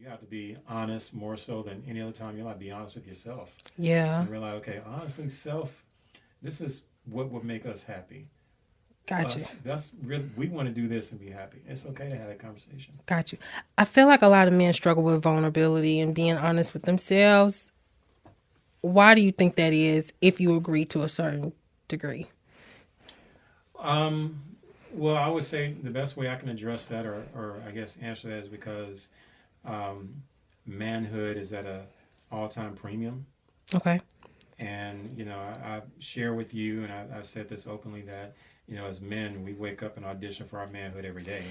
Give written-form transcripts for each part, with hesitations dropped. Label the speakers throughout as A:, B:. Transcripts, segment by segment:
A: You have to be honest more so than any other time in your life. Be honest with yourself
B: Yeah.
A: and realize, okay, honestly, self, this is what would make us happy.
B: Got you.
A: Us, that's really, we want to do this and be happy. It's okay to have that conversation.
B: Got you. I feel like a lot of men struggle with vulnerability and being honest with themselves. Why do you think that is if you agree to a certain degree?
A: Um, well, I would say the best way I can address that, or I guess answer that, is because um, manhood is at a all-time premium.
B: Okay.
A: And I share with you, and I've said this openly, that as men, we wake up and audition for our manhood every day.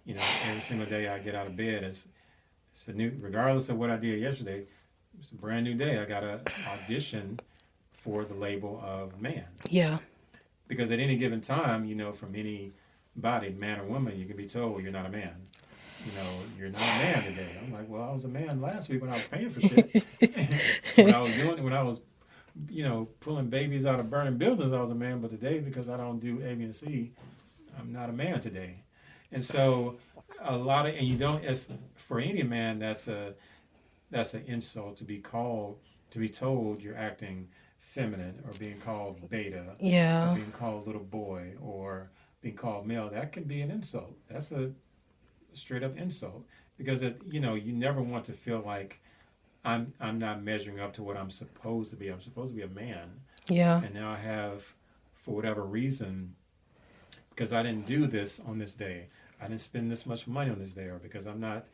A: Every single day I get out of bed, it's a new, regardless of what I did yesterday, it's a brand new day. I got to audition for the label of man,
B: Yeah.
A: because at any given time, from any body, man or woman, you can be told, well, you're not a man. You're not a man today. I'm like, well, I was a man last week when I was paying for shit. When I was pulling babies out of burning buildings, I was a man. But today, because I don't do A, B, and C, I'm not a man today. And so, and you don't. As for any man, that's an insult to be called, to be told you're acting feminine, or being called beta, or
B: Yeah.
A: being called little boy, or being called male. That can be an insult. That's a straight up insult, because you never want to feel like I'm not measuring up to what I'm supposed to be. I'm supposed to be a man,
B: Yeah.
A: and now I have, for whatever reason, because I didn't do this on this day, I didn't spend this much money on this day, or because I'm not,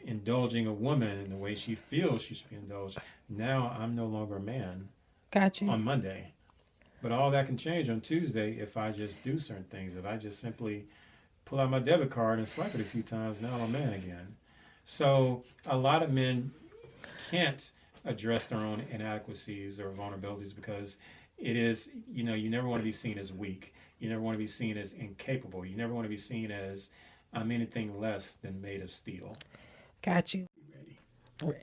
A: indulging a woman in the way she feels she should be indulged. Now I'm no longer a man
B: Got you.
A: on Monday. But all that can change on Tuesday if I just do certain things. If I just simply pull out my debit card and swipe it a few times, now I'm a man again. So a lot of men can't address their own inadequacies or vulnerabilities, because it is, you never want to be seen as weak. You never want to be seen as incapable. You never want to be seen as I'm anything less than made of steel.
B: Got you.
A: Ready?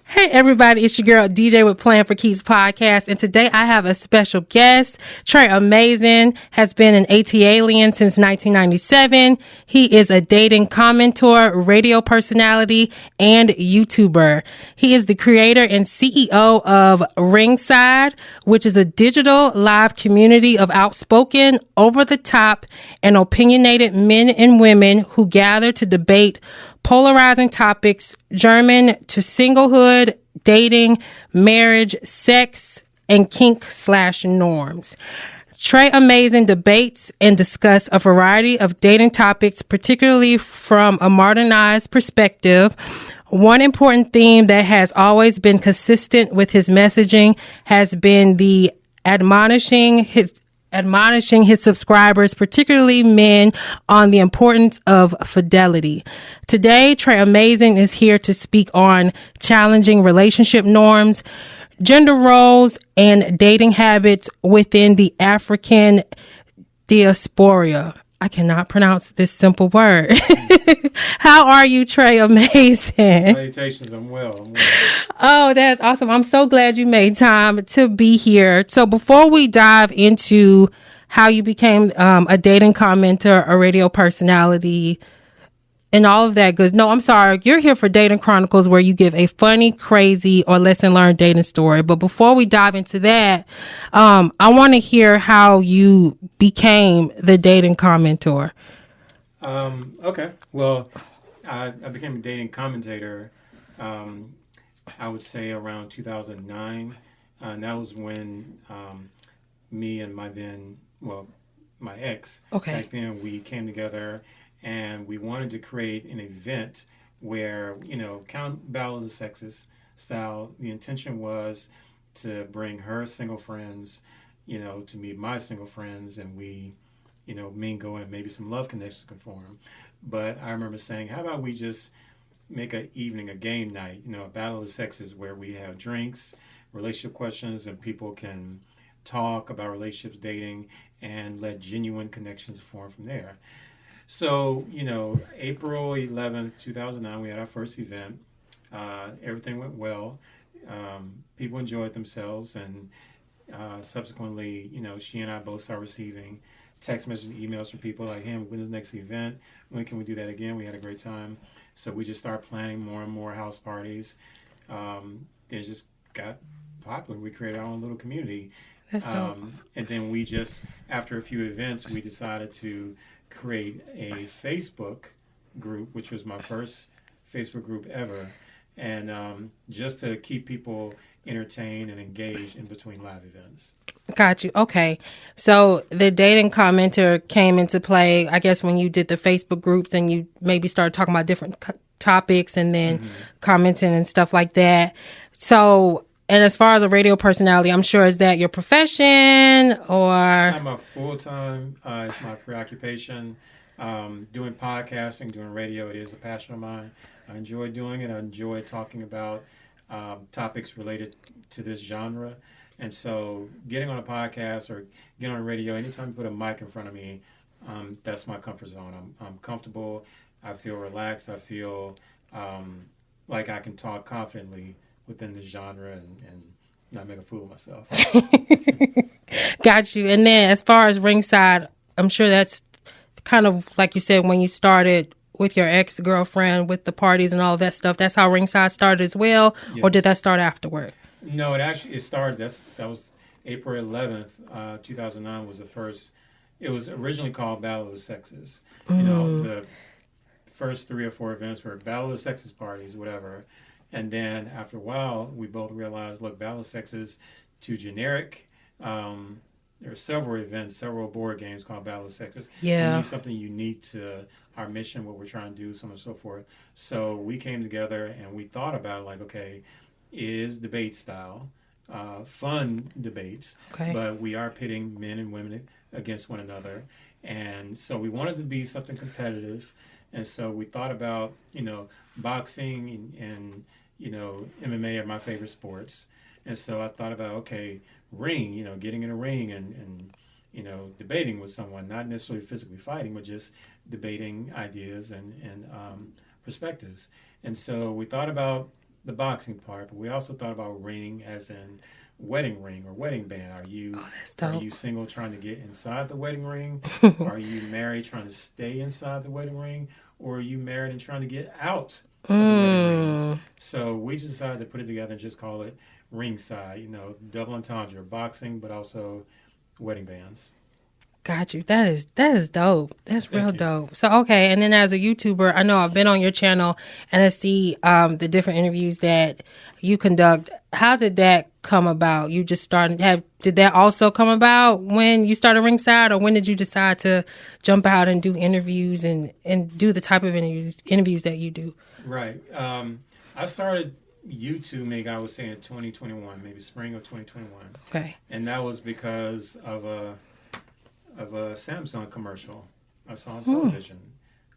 B: Hey everybody, it's your girl DJ with Plan for Keys podcast, and today I have a special guest. Tre Amazing has been an AT alien since 1997. He is a dating commentator, radio personality, and YouTuber. He is the creator and CEO of Ringside, which is a digital live community of outspoken, over the top, and opinionated men and women who gather to debate polarizing topics, germane to singlehood, dating, marriage, sex, and kink/norms. Tre Amazing debates and discuss a variety of dating topics, particularly from a modernized perspective. One important theme that has always been consistent with his messaging has been the admonishing his subscribers, particularly men, on the importance of fidelity. Today, Tre Amazing is here to speak on challenging relationship norms, gender roles, and dating habits within the African diaspora. I cannot pronounce this simple word. How are you, Tre Amazing?
A: Salutations, I'm well.
B: Oh, that's awesome. I'm so glad you made time to be here. So before we dive into how you became a dating commenter, a radio personality, and all of that good. No, I'm sorry. You're here for Dating Chronicles, where you give a funny, crazy, or lesson learned dating story. But before we dive into that, I want to hear how you became the dating commentator.
A: Okay. Well, I became a dating commentator, I would say around 2009. And that was when me and my ex,
B: Okay.
A: back then, we came together and we wanted to create an event where, count Battle of the Sexes style. The intention was to bring her single friends, to meet my single friends, and we, mingle, and maybe some love connections can form. But I remember saying, how about we just make an evening, a game night, a Battle of the Sexes, where we have drinks, relationship questions, and people can talk about relationships, dating, and let genuine connections form from there. So, April 11th, 2009, we had our first event. Everything went well. People enjoyed themselves, and subsequently, she and I both started receiving text messages and emails from people like, hey, when's the next event? When can we do that again? We had a great time. So we just started planning more and more house parties. It just got popular. We created our own little community.
B: That's dope.
A: And then we just, after a few events, we decided to create a Facebook group, which was my first Facebook group ever. And just to keep people entertained and engaged in between live events.
B: Got you. Okay. So the dating commenter came into play, I guess, when you did the Facebook groups and you maybe started talking about different topics and then commenting and stuff like that. So, and as far as a radio personality, I'm sure, is that your profession or?
A: It's not my full time. It's my preoccupation. Doing podcasting, doing radio, it is a passion of mine. I enjoy doing it. I enjoy talking about topics related to this genre. And so getting on a podcast or getting on radio, anytime you put a mic in front of me, that's my comfort zone. I'm comfortable. I feel relaxed. I feel like I can talk confidently within this genre and not make a fool of myself.
B: Got you. And then as far as Ringside, I'm sure that's kind of like you said, when you started with your ex-girlfriend with the parties and all that stuff, that's how Ringside started as well? Yes. Or did that start afterward?
A: No, it started. That was April 11th, 2009 was the first. It was originally called Battle of the Sexes. You know, the first 3 or 4 events were Battle of the Sexes parties, whatever. And then after a while, we both realized, look, Battle of the Sexes too generic. There are several events, several board games called Battle of the Sexes.
B: Yeah.
A: We need something unique to our mission, what we're trying to do, so on and so forth. So we came together and we thought about it like, okay, is debate style, fun debates,
B: okay,
A: but we are pitting men and women against one another. And so we wanted to be something competitive. And so we thought about, boxing and MMA are my favorite sports. And so I thought about, okay, ring, getting in a ring and debating with someone, not necessarily physically fighting, but just debating ideas and perspectives. And so we thought about the boxing part, but we also thought about ring as in wedding ring or wedding band. Are you single trying to get inside the wedding ring? Are you married trying to stay inside the wedding ring? Or are you married and trying to get out of the wedding ring? So we just decided to put it together and just call it ringside, double entendre, boxing, but also wedding bands.
B: Got you. That is dope. That's real dope. So, okay. And then as a YouTuber, I know I've been on your channel and I see the different interviews that you conduct. How did that come about? You just did that also come about when you started Ringside, or when did you decide to jump out and do interviews and do the type of interviews that you do?
A: Right. I started YouTubing, I would say in 2021, maybe spring of 2021.
B: Okay.
A: And that was because of a Samsung commercial I saw on television.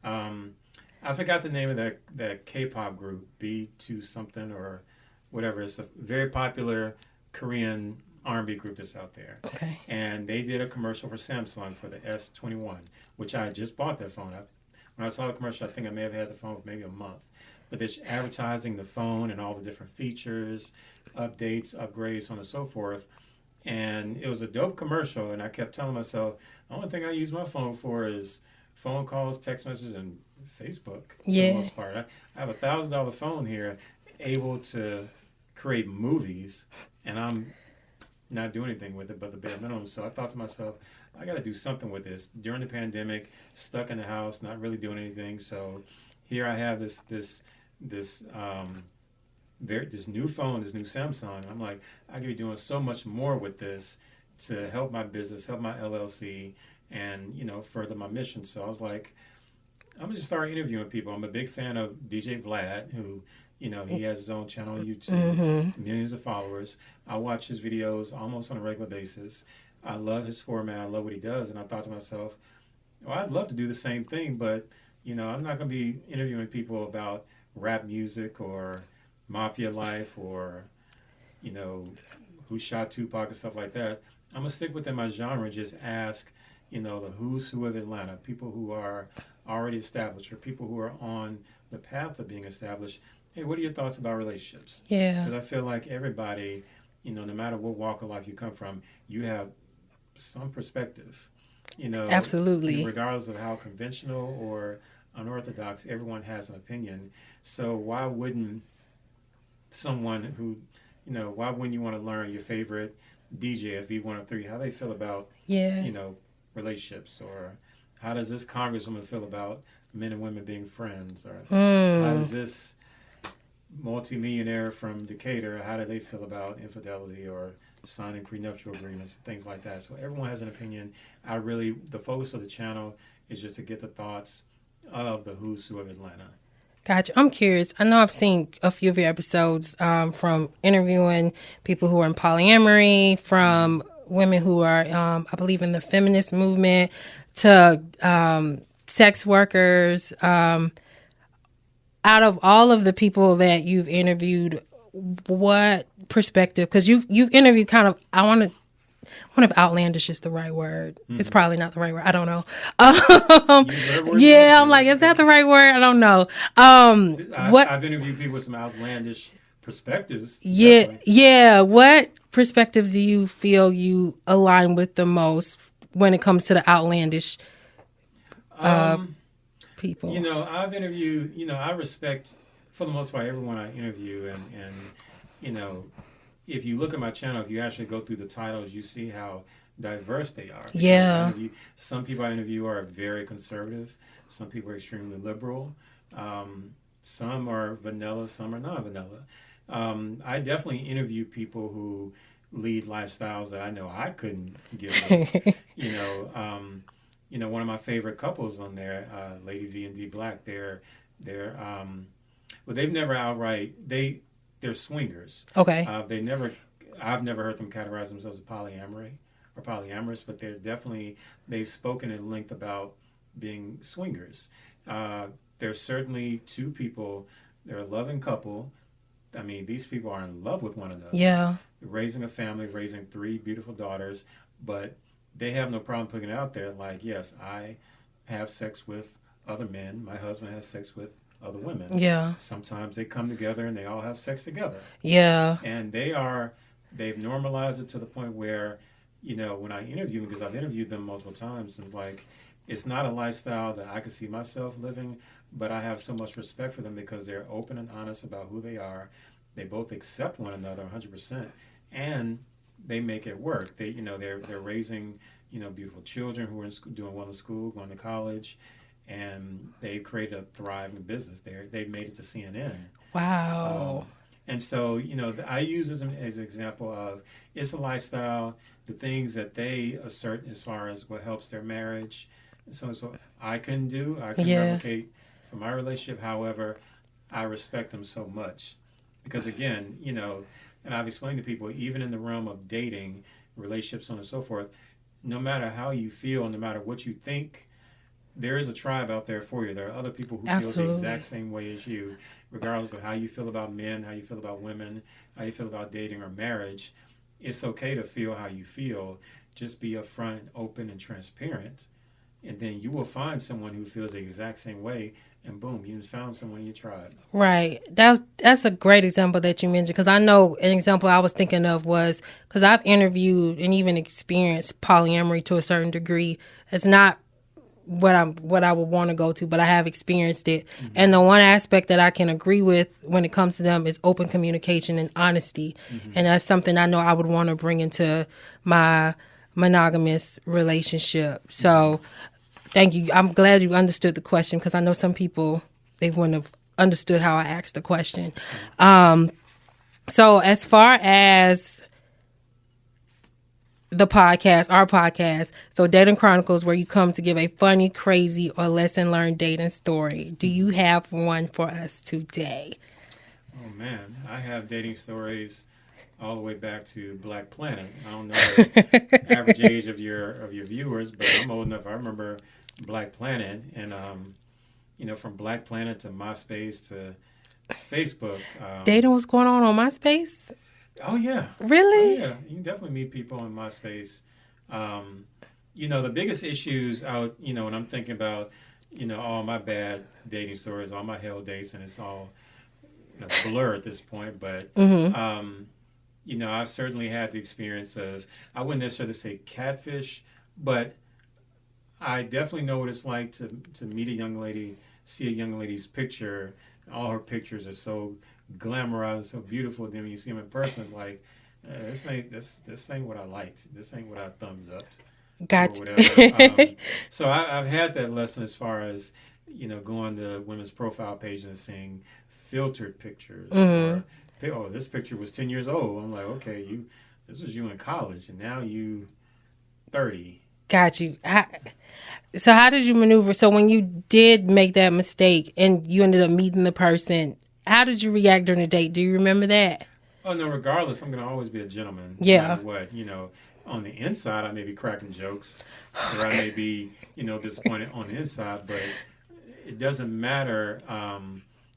A: I forgot the name of that K-pop group, B2 something or whatever. It's a very popular Korean R&B group that's out there.
B: Okay.
A: And they did a commercial for Samsung for the S21, which I just bought that phone. When I saw the commercial, I think I may have had the phone for maybe a month. But they're advertising the phone and all the different features, updates, upgrades, so on and so forth. And it was a dope commercial, and I kept telling myself, the only thing I use my phone for is phone calls, text messages, and Facebook for the most part. I have a $1,000 phone here, able to create movies, and I'm not doing anything with it but the bare minimum. So I thought to myself, I got to do something with this. During the pandemic, stuck in the house, not really doing anything. So here I have this new phone, this new Samsung. I'm like, I could be doing so much more with this to help my business, help my LLC, and further my mission. So I was like, I'm gonna just start interviewing people. I'm a big fan of DJ Vlad, who he has his own channel on YouTube, millions of followers. I watch his videos almost on a regular basis. I love his format. I love what he does, and I thought to myself, well, I'd love to do the same thing, but I'm not gonna be interviewing people about rap music or mafia life or who shot Tupac and stuff like that. I'm gonna stick within my genre and just ask the who's who of Atlanta, people who are already established or people who are on the path of being established. Hey, what are your thoughts about relationships?
B: Yeah,
A: because I feel like everybody, no matter what walk of life you come from, you have some perspective,
B: absolutely,
A: regardless of how conventional or unorthodox. Everyone has an opinion. So why wouldn't someone who, why wouldn't you want to learn your favorite DJ at V103, how they feel about,
B: Yeah.
A: relationships, or how does this congresswoman feel about men and women being friends, or how
B: Mm.
A: does this multimillionaire from Decatur, how do they feel about infidelity or signing prenuptial agreements and things like that? So everyone has an opinion. The focus of the channel is just to get the thoughts of the who's who of Atlanta.
B: Gotcha. I'm curious. I know I've seen a few of your episodes from interviewing people who are in polyamory, from women who are, I believe, in the feminist movement, to sex workers. Out of all of the people that you've interviewed, what perspective? Because you've interviewed kind of. I wonder if outlandish is the right word. It's probably not the right word. I don't know. Yeah, I'm like, is that the right word? I don't know.
A: I've interviewed people with some outlandish perspectives.
B: Yeah,
A: Definitely.
B: yeah. What perspective do you feel you align with the most when it comes to the outlandish people?
A: I've interviewed. I respect, for the most part, everyone I interview, and if you look at my channel, if you actually go through the titles, you see how diverse they are. Because
B: Yeah.
A: some people I interview are very conservative. Some people are extremely liberal. Some are vanilla. Some are not vanilla. I definitely interview people who lead lifestyles that I know I couldn't give up. One of my favorite couples on there, Lady V and D Black, they've never outright, they're swingers.
B: Okay.
A: I've never heard them categorize themselves as polyamory or polyamorous, but they've spoken at length about being swingers. There's certainly two people, they're a loving couple. I mean, these people are in love with one another.
B: Yeah.
A: They're raising a family, raising 3 beautiful daughters, but they have no problem putting it out there like, yes, I have sex with other men. My husband has sex with other women.
B: Yeah.
A: Sometimes they come together and they all have sex together.
B: Yeah.
A: And they've normalized it to the point where, when I interview them, because I've interviewed them multiple times, and like, it's not a lifestyle that I could see myself living, but I have so much respect for them because they're open and honest about who they are. They both accept one another 100%, and they make it work. They're raising, beautiful children who are doing well in school, going to college, and they've created a thriving business. They've made it to CNN.
B: Wow.
A: And so, I use this as an example of it's a lifestyle, the things that they assert as far as what helps their marriage. So I can replicate for my relationship. However, I respect them so much because, again, and I've explained to people, even in the realm of dating, relationships, so on and so forth, no matter how you feel, no matter what you think, there is a tribe out there for you. There are other people who feel the exact same way as you, regardless of how you feel about men, how you feel about women, how you feel about dating or marriage. It's okay to feel how you feel. Just be upfront, open, and transparent. And then you will find someone who feels the exact same way, and boom, you found someone in your tribe.
B: Right. That's a great example that you mentioned, because I know an example I was thinking of was, because I've interviewed and even experienced polyamory to a certain degree. It's not what I would want to go to, but I have experienced it. Mm-hmm. And the one aspect that I can agree with when it comes to them is open communication and honesty. Mm-hmm. And that's something I know I would want to bring into my monogamous relationship. So thank you. I'm glad you understood the question, because I know some people, they wouldn't have understood how I asked the question. So as far as the podcast, our podcast, so Dating Chronicles, where you come to give a funny, crazy, or lesson learned dating story. Do you have one for us today?
A: Oh man, I have dating stories all the way back to Black Planet. I don't know the average age of your viewers, but I'm old enough. I remember Black Planet, and from Black Planet to MySpace to Facebook.
B: Dating was going on MySpace?
A: Oh yeah.
B: Really?
A: Oh, yeah. You can definitely meet people on MySpace. The biggest issues out, when I'm thinking about, all my bad dating stories, all my hell dates, and it's all blur at this point. But mm-hmm. I've certainly had the experience of, I wouldn't necessarily say catfish, but I definitely know what it's like to meet a young lady see a young lady's picture, all her pictures are so glamorized, so beautiful. Then when you see them in person, it's like, this ain't what I liked. This ain't what I thumbs up or
B: Gotcha.
A: whatever. So I've had that lesson as far as going to women's profile pages and seeing filtered pictures or oh, this picture was 10 years old. I'm like, okay, this was you in college and now you 30.
B: Got you. So how did you maneuver? So when you did make that mistake and you ended up meeting the person, how did you react during the date? Do you remember that?
A: Oh no, regardless, I'm gonna always be a gentleman.
B: Yeah.
A: No matter what, on the inside, I may be cracking jokes, or I may be, disappointed on the inside. But it doesn't matter,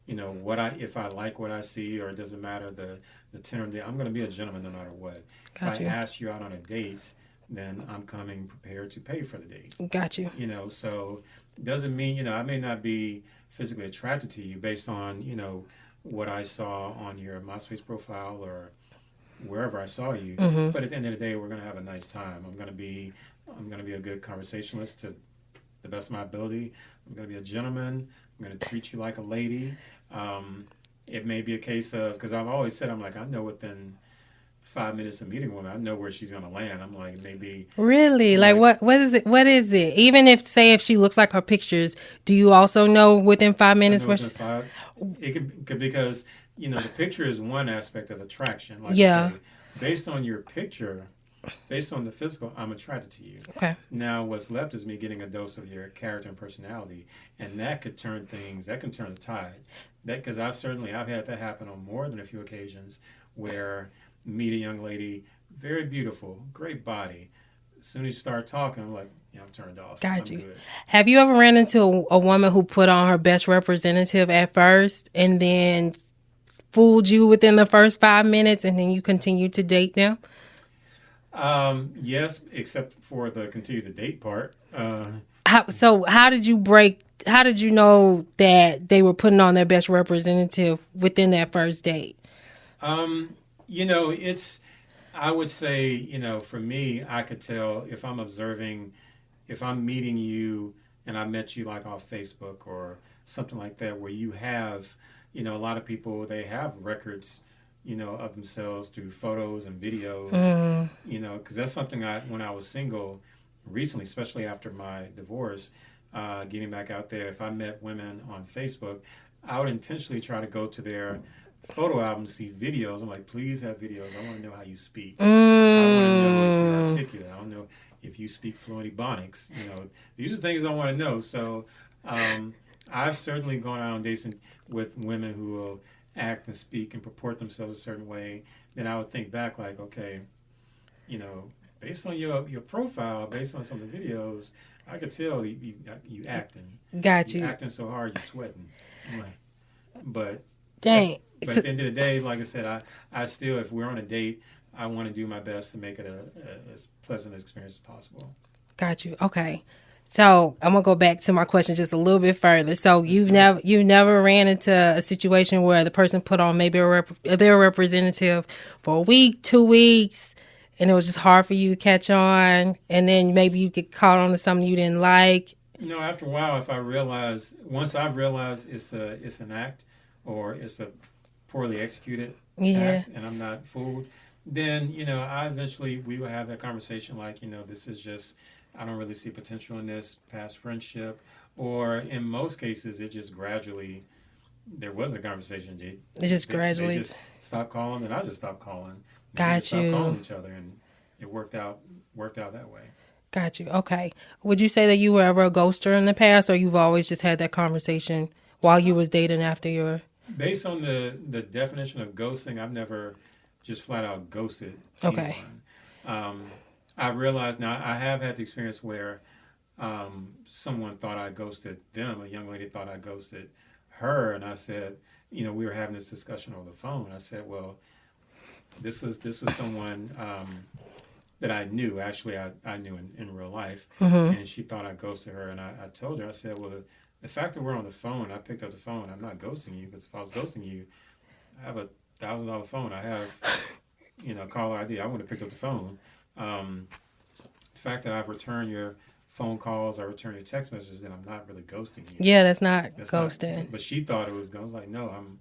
A: if I like what I see, or it doesn't matter the tenor of the. I'm gonna be a gentleman no matter what.
B: Got
A: if
B: you.
A: I ask you out on a date, then I'm coming prepared to pay for the date.
B: Got you.
A: So it doesn't mean I may not be physically attracted to you based on what I saw on your MySpace profile or wherever I saw you.
B: Mm-hmm.
A: But at the end of the day, we're going to have a nice time. I'm going to be a good conversationalist to the best of my ability. I'm going to be a gentleman. I'm going to treat you like a lady. It may be a case of, because I've always said, I'm like, I know within 5 minutes of meeting women, I know where she's going to land. I'm like, maybe.
B: Really? Like what is it? What is it? Even if she looks like her pictures, do you also know within 5 minutes where
A: it could because the picture is one aspect of attraction. Like,
B: yeah.
A: Okay, based on your picture, based on the physical, I'm attracted to you.
B: Okay.
A: Now, what's left is me getting a dose of your character and personality, and that could turn things. That can turn the tide. Because I've had that happen on more than a few occasions where meet a young lady, very beautiful, great body. As soon as you start talking, I'm like, I'm turned off.
B: Got
A: I'm
B: you.
A: good.
B: Have you ever ran into a woman who put on her best representative at first and then fooled you within the first 5 minutes and then you continue to date them?
A: Yes, except for the continue to date part.
B: How did you know that they were putting on their best representative within that first date?
A: I would say, for me, I could tell if I'm observing, if I'm meeting you and I met you like off Facebook or something like that, where you have, a lot of people, they have records, of themselves through photos and videos, because that's something when I was single recently, especially after my divorce, getting back out there, if I met women on Facebook, I would intentionally try to go to their photo album, see videos. I'm like, please have videos. I want to know how you speak. I want to know if you're articulate. I want to know if you speak fluent Ebonics. These are things I want to know. So I've certainly gone out on dates with women who will act and speak and purport themselves a certain way. Then I would think back like, okay, based on your profile, based on some of the videos, I could tell you acting.
B: Got you.
A: You're acting so hard, you're sweating. But
B: dang.
A: But at the end of the day, like I said, I still, if we're on a date, I want to do my best to make it as pleasant experience as possible.
B: Got you. Okay. So I'm gonna go back to my question just a little bit further. So you've never ran into a situation where the person put on maybe their representative for a week, 2 weeks, and it was just hard for you to catch on, and then maybe you get caught on to something you didn't like.
A: After a while, once I realize it's an act or it's a poorly executed act, and I'm not fooled, then we will have that conversation like, this is just, I don't really see potential in this past friendship, or in most cases it just gradually, there wasn't a conversation, they just stopped calling, and I just stopped calling.
B: Got you.
A: Stopped calling each other, and it worked out that way.
B: Got you. Okay. Would you say that you were ever a ghoster in the past, or you've always just had that conversation while you was dating after your...
A: Based on the definition of ghosting, I've never just flat out ghosted anyone. Okay. I've realized now I have had the experience where someone thought I ghosted them. A young lady thought I ghosted her, and I said, we were having this discussion over the phone. I said, well, this was someone that I knew. Actually, I knew in real life, and she thought I ghosted her. And I told her, I said, well, the fact that we're on the phone, I picked up the phone. I'm not ghosting you, because if I was ghosting you, I have a $1,000 phone. I have, caller ID. I wouldn't have picked up the phone. The fact that I've returned your phone calls, I return your text messages, then I'm not really ghosting you.
B: Yeah, that's not
A: That's
B: ghosting.
A: Not, but she thought it was. I was like, no, I'm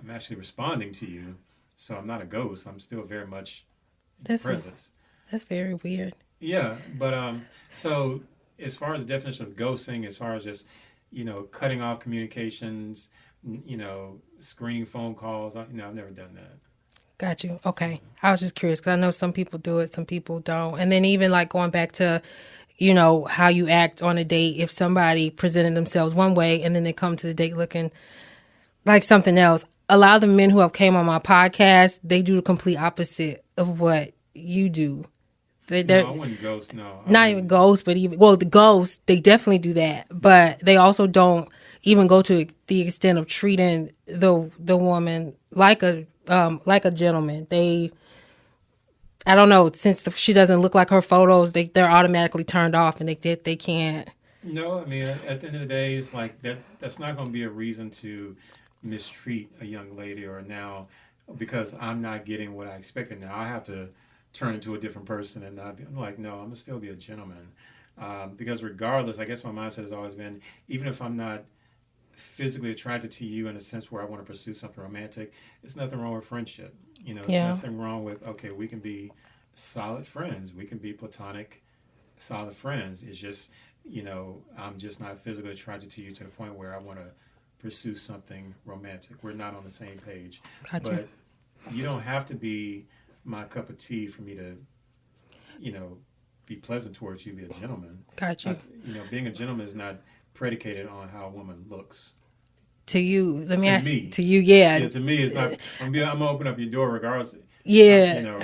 A: actually responding to you, so I'm not a ghost. I'm still very much in your
B: That's
A: presence.
B: that's very weird.
A: Yeah, but so as far as the definition of ghosting, as far as just cutting off communications, screening phone calls, I've never done that.
B: Got you. Okay. I was just curious because I know some people do it, some people don't. And then even like going back to, how you act on a date. If somebody presented themselves one way and then they come to the date looking like something else. A lot of the men who have came on my podcast, they do the complete opposite of what you do.
A: No, I wouldn't ghost. No, I
B: Not even ghosts, but the ghosts, they definitely do that. But they also don't even go to the extent of treating the woman like a gentleman. I don't know, since she doesn't look like her photos, they're automatically turned off and they can't.
A: No, I mean at the end of the day, it's like that. That's not going to be a reason to mistreat a young lady or now because I'm not getting what I expected. Now I have to turn into a different person and not be. I'm like, no, I'm gonna still be a gentleman because regardless, I guess my mindset has always been even if I'm not physically attracted to you in a sense where I want to pursue something romantic, it's nothing wrong with friendship. It's nothing wrong with okay, we can be solid friends, we can be platonic, solid friends. It's just I'm just not physically attracted to you to the point where I want to pursue something romantic. We're not on the same page.
B: Gotcha.
A: But you don't have to be my cup of tea for me to, be pleasant towards you, be a gentleman.
B: Gotcha.
A: Being a gentleman is not predicated on how a woman looks.
B: To you, let me ask
A: me.
B: To you, yeah.
A: Yeah, to me, it's not. I'm gonna open up your door regardless.
B: Yeah.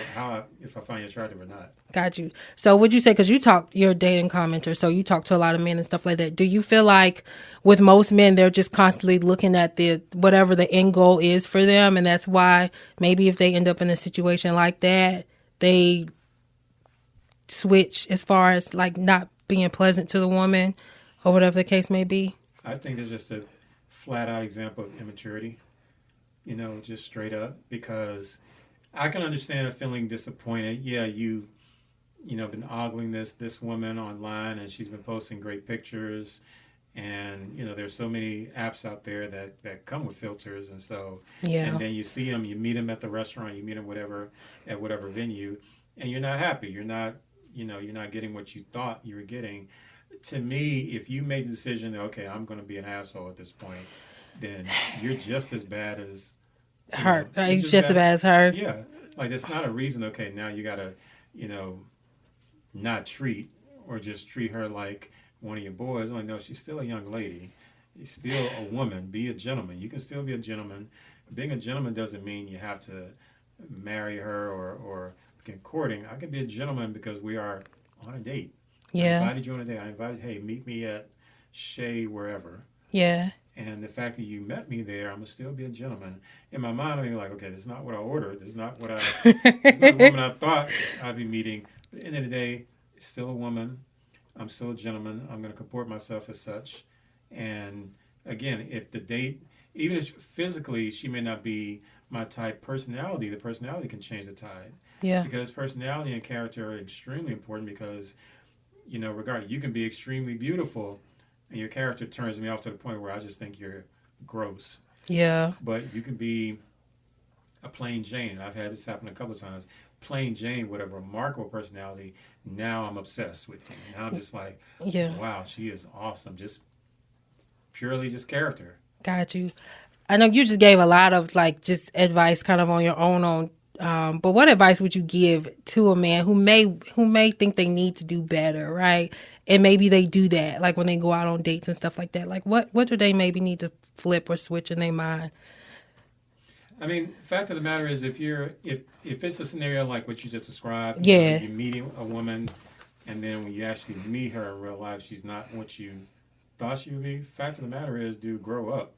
A: If I find you attractive or not.
B: Got you. So would you say, because you're a dating commenter, so you talk to a lot of men and stuff like that. Do you feel like with most men, they're just constantly looking at whatever the end goal is for them, and that's why maybe if they end up in a situation like that, they switch as far as like not being pleasant to the woman or whatever the case may be?
A: I think it's just a flat out example of immaturity, just straight up, because I can understand feeling disappointed. Yeah, you've been ogling this woman online and she's been posting great pictures and there's so many apps out there that come with filters and so and then you see them, you meet them at the restaurant, you meet them at whatever venue and you're not happy, you're not getting what you thought you were getting. To me, if you made the decision that okay, I'm going to be an asshole at this point, then you're just as bad as
B: her. Just as bad as her.
A: Yeah, like it's not a reason. Okay, now you gotta not treat or just treat her like one of your boys. Like no, she's still a young lady. She's still a woman. Be a gentleman. You can still be a gentleman. Being a gentleman doesn't mean you have to marry her or begin courting. I can be a gentleman because we are on a date.
B: Yeah.
A: I invited you on a date. I invited, hey, meet me at Shea wherever.
B: Yeah.
A: And the fact that you met me there, I'm gonna still be a gentleman. In my mind, I'm like, okay, this is not what I ordered. This is not what this is not the woman I thought I'd be meeting. But at the end of the day, it's still a woman. I'm still a gentleman. I'm gonna comport myself as such. And again, if the date, even if physically she may not be my type personality, the personality can change the tide.
B: Yeah.
A: Because personality and character are extremely important because, you can be extremely beautiful and your character turns me off to the point where I just think you're gross.
B: Yeah.
A: But you can be a plain Jane. I've had this happen a couple of times. Plain Jane with a remarkable personality. Now I'm obsessed with you. Now I'm just like, wow, she is awesome. Just purely just character.
B: Got you. I know you just gave a lot of like just advice kind of on your own but what advice would you give to a man who may think they need to do better, right? And maybe they do that, like when they go out on dates and stuff like that. Like what do they maybe need to flip or switch in their mind?
A: I mean, fact of the matter is, if it's a scenario like what you just described,
B: you're
A: meeting a woman, and then when you actually meet her in real life, she's not what you thought she would be. Fact of the matter is, dude, grow up.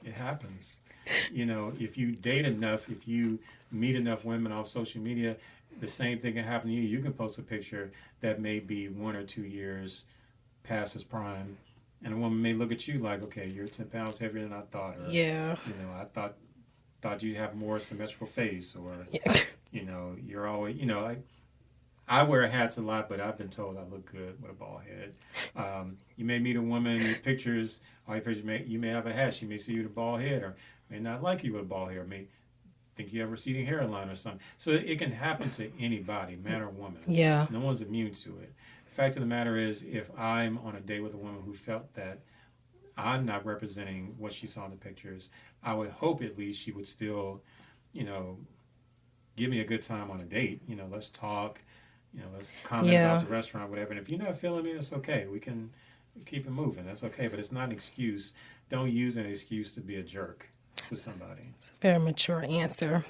A: It happens. If you date enough, if you meet enough women off social media, the same thing can happen to you. You can post a picture that may be 1 or 2 years past its prime, and a woman may look at you like, okay, you're 10 pounds heavier than I thought. Or, I thought you'd have more symmetrical face, or, you're always, I wear hats a lot, but I've been told I look good with a bald head. You may meet a woman, your pictures, all your pictures, you may have a hat. She may see you with a bald head, or may not like you with a bald hair, may think you have a receding hairline or something. So it can happen to anybody, man or woman.
B: Yeah.
A: No one's immune to it. Fact of the matter is, if I'm on a date with a woman who felt that I'm not representing what she saw in the pictures, I would hope at least she would still, you know, give me a good time on a date. Let's talk. Let's comment
B: Yeah.
A: about the restaurant, whatever. And if you're not feeling me, that's okay. We can keep it moving. That's okay. But it's not an excuse. Don't use an excuse to be a jerk to somebody.
B: It's a very mature answer.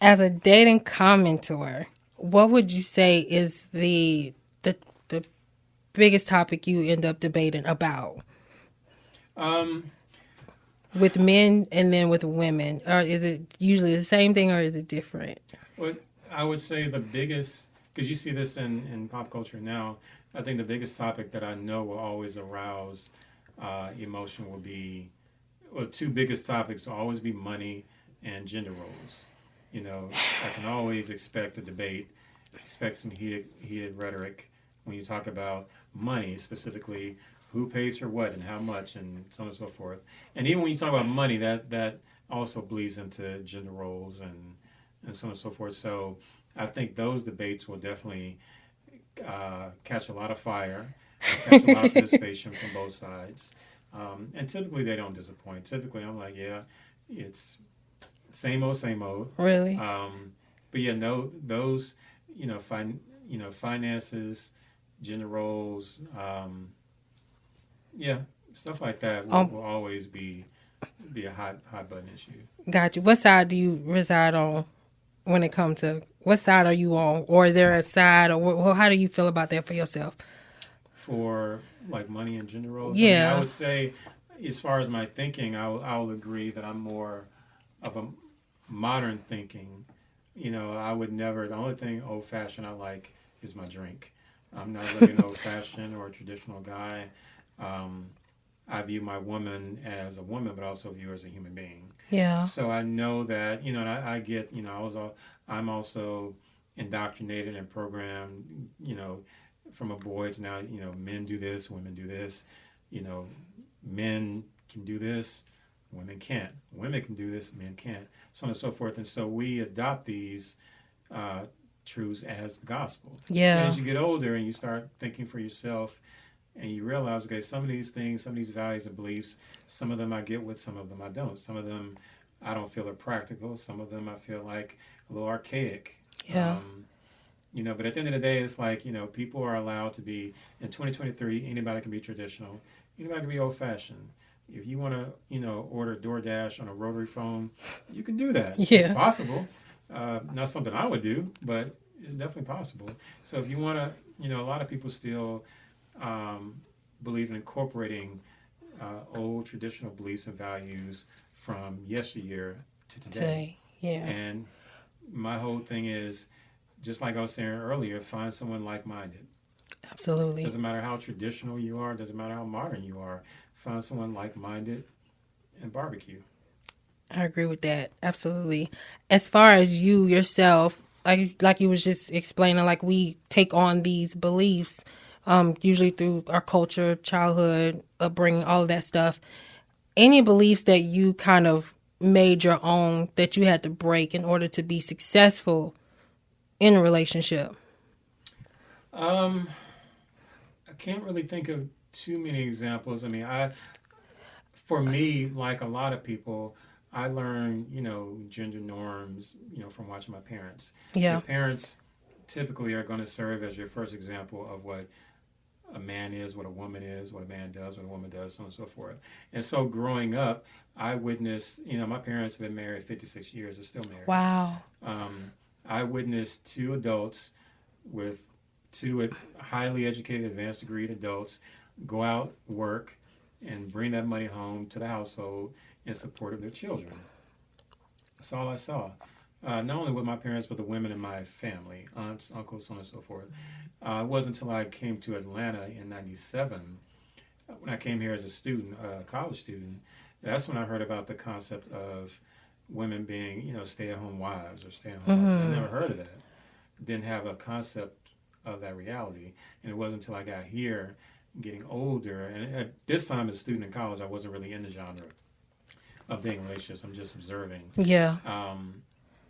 B: As a dating commentator, what would you say is the biggest topic you end up debating about
A: Um,
B: with men and then with women? Or is it usually the same thing or is it different?
A: what I would say the biggest, because you see this in pop culture now, I think the biggest topic that I know will always arouse emotion will be, well, two biggest topics will always be money and gender roles. I can always expect a debate, expect some heated rhetoric when you talk about money, specifically who pays for what and how much and so on and so forth. And even when you talk about money, that also bleeds into gender roles and so on and so forth. So I think those debates will definitely catch a lot of fire, catch a lot of participation from both sides. And typically they don't disappoint. Typically I'm like, yeah, it's same old, same old.
B: Really?
A: But yeah, no, those, finances, gender roles, yeah, stuff like that will always be a hot button issue.
B: Got you. What side do you reside on when it comes to, what side are you on? Or is there a side, or how do you feel about that for yourself?
A: For like money and gender roles,
B: Yeah.
A: I would say, as far as my thinking, I'll agree that I'm more of a modern thinking. I would never. The only thing old fashioned I like is my drink. I'm not really an old fashioned or a traditional guy. I view my woman as a woman, but also view her as a human being.
B: Yeah.
A: So I know that, and I get, I'm also indoctrinated and programmed, from a boy to now, men do this, women do this, men can do this, women can't. Women can do this, men can't, so on and so forth. And so we adopt these truths as the gospel.
B: Yeah.
A: And as you get older and you start thinking for yourself, and you realize, okay, some of these things, some of these values and beliefs, some of them I get with, some of them I don't. Some of them I don't feel are practical. Some of them I feel like a little archaic.
B: Yeah.
A: But at the end of the day, it's like, people are allowed to be, in 2023, anybody can be traditional. Anybody can be old-fashioned. If you want to, order DoorDash on a rotary phone, you can do that.
B: Yeah.
A: It's possible. Not something I would do, but it's definitely possible. So if you want to, a lot of people still believe in incorporating old traditional beliefs and values from yesteryear to today.
B: Yeah.
A: And my whole thing is, just like I was saying earlier, find someone like-minded.
B: Absolutely.
A: Doesn't matter how traditional you are, doesn't matter how modern you are, find someone like-minded and barbecue.
B: I agree with that. Absolutely. As far as you yourself, like you was just explaining, like we take on these beliefs, usually through our culture, childhood, upbringing, all of that stuff. Any beliefs that you kind of made your own that you had to break in order to be successful in a relationship?
A: I can't really think of too many examples. I mean, for me, like a lot of people, I learned, gender norms, from watching my parents.
B: Yeah.
A: Your parents typically are going to serve as your first example of what a man is, what a woman is, what a man does, what a woman does, so on and so forth. And so growing up, I witnessed, my parents have been married 56 years, they're still married.
B: Wow.
A: I witnessed two adults with two highly educated, advanced degree adults go out, work, and bring that money home to the household in support of their children. That's all I saw. Not only with my parents, but the women in my family, aunts, uncles, so on and so forth. It wasn't until I came to Atlanta in '97, when I came here as a student, a college student, that's when I heard about the concept of women being, stay-at-home wives or stay-at-home. I never heard of that. didn't have a concept of that reality. And it wasn't until I got here, getting older, and at this time as a student in college, I wasn't really in the genre of dating relationships. I'm just observing.
B: Yeah.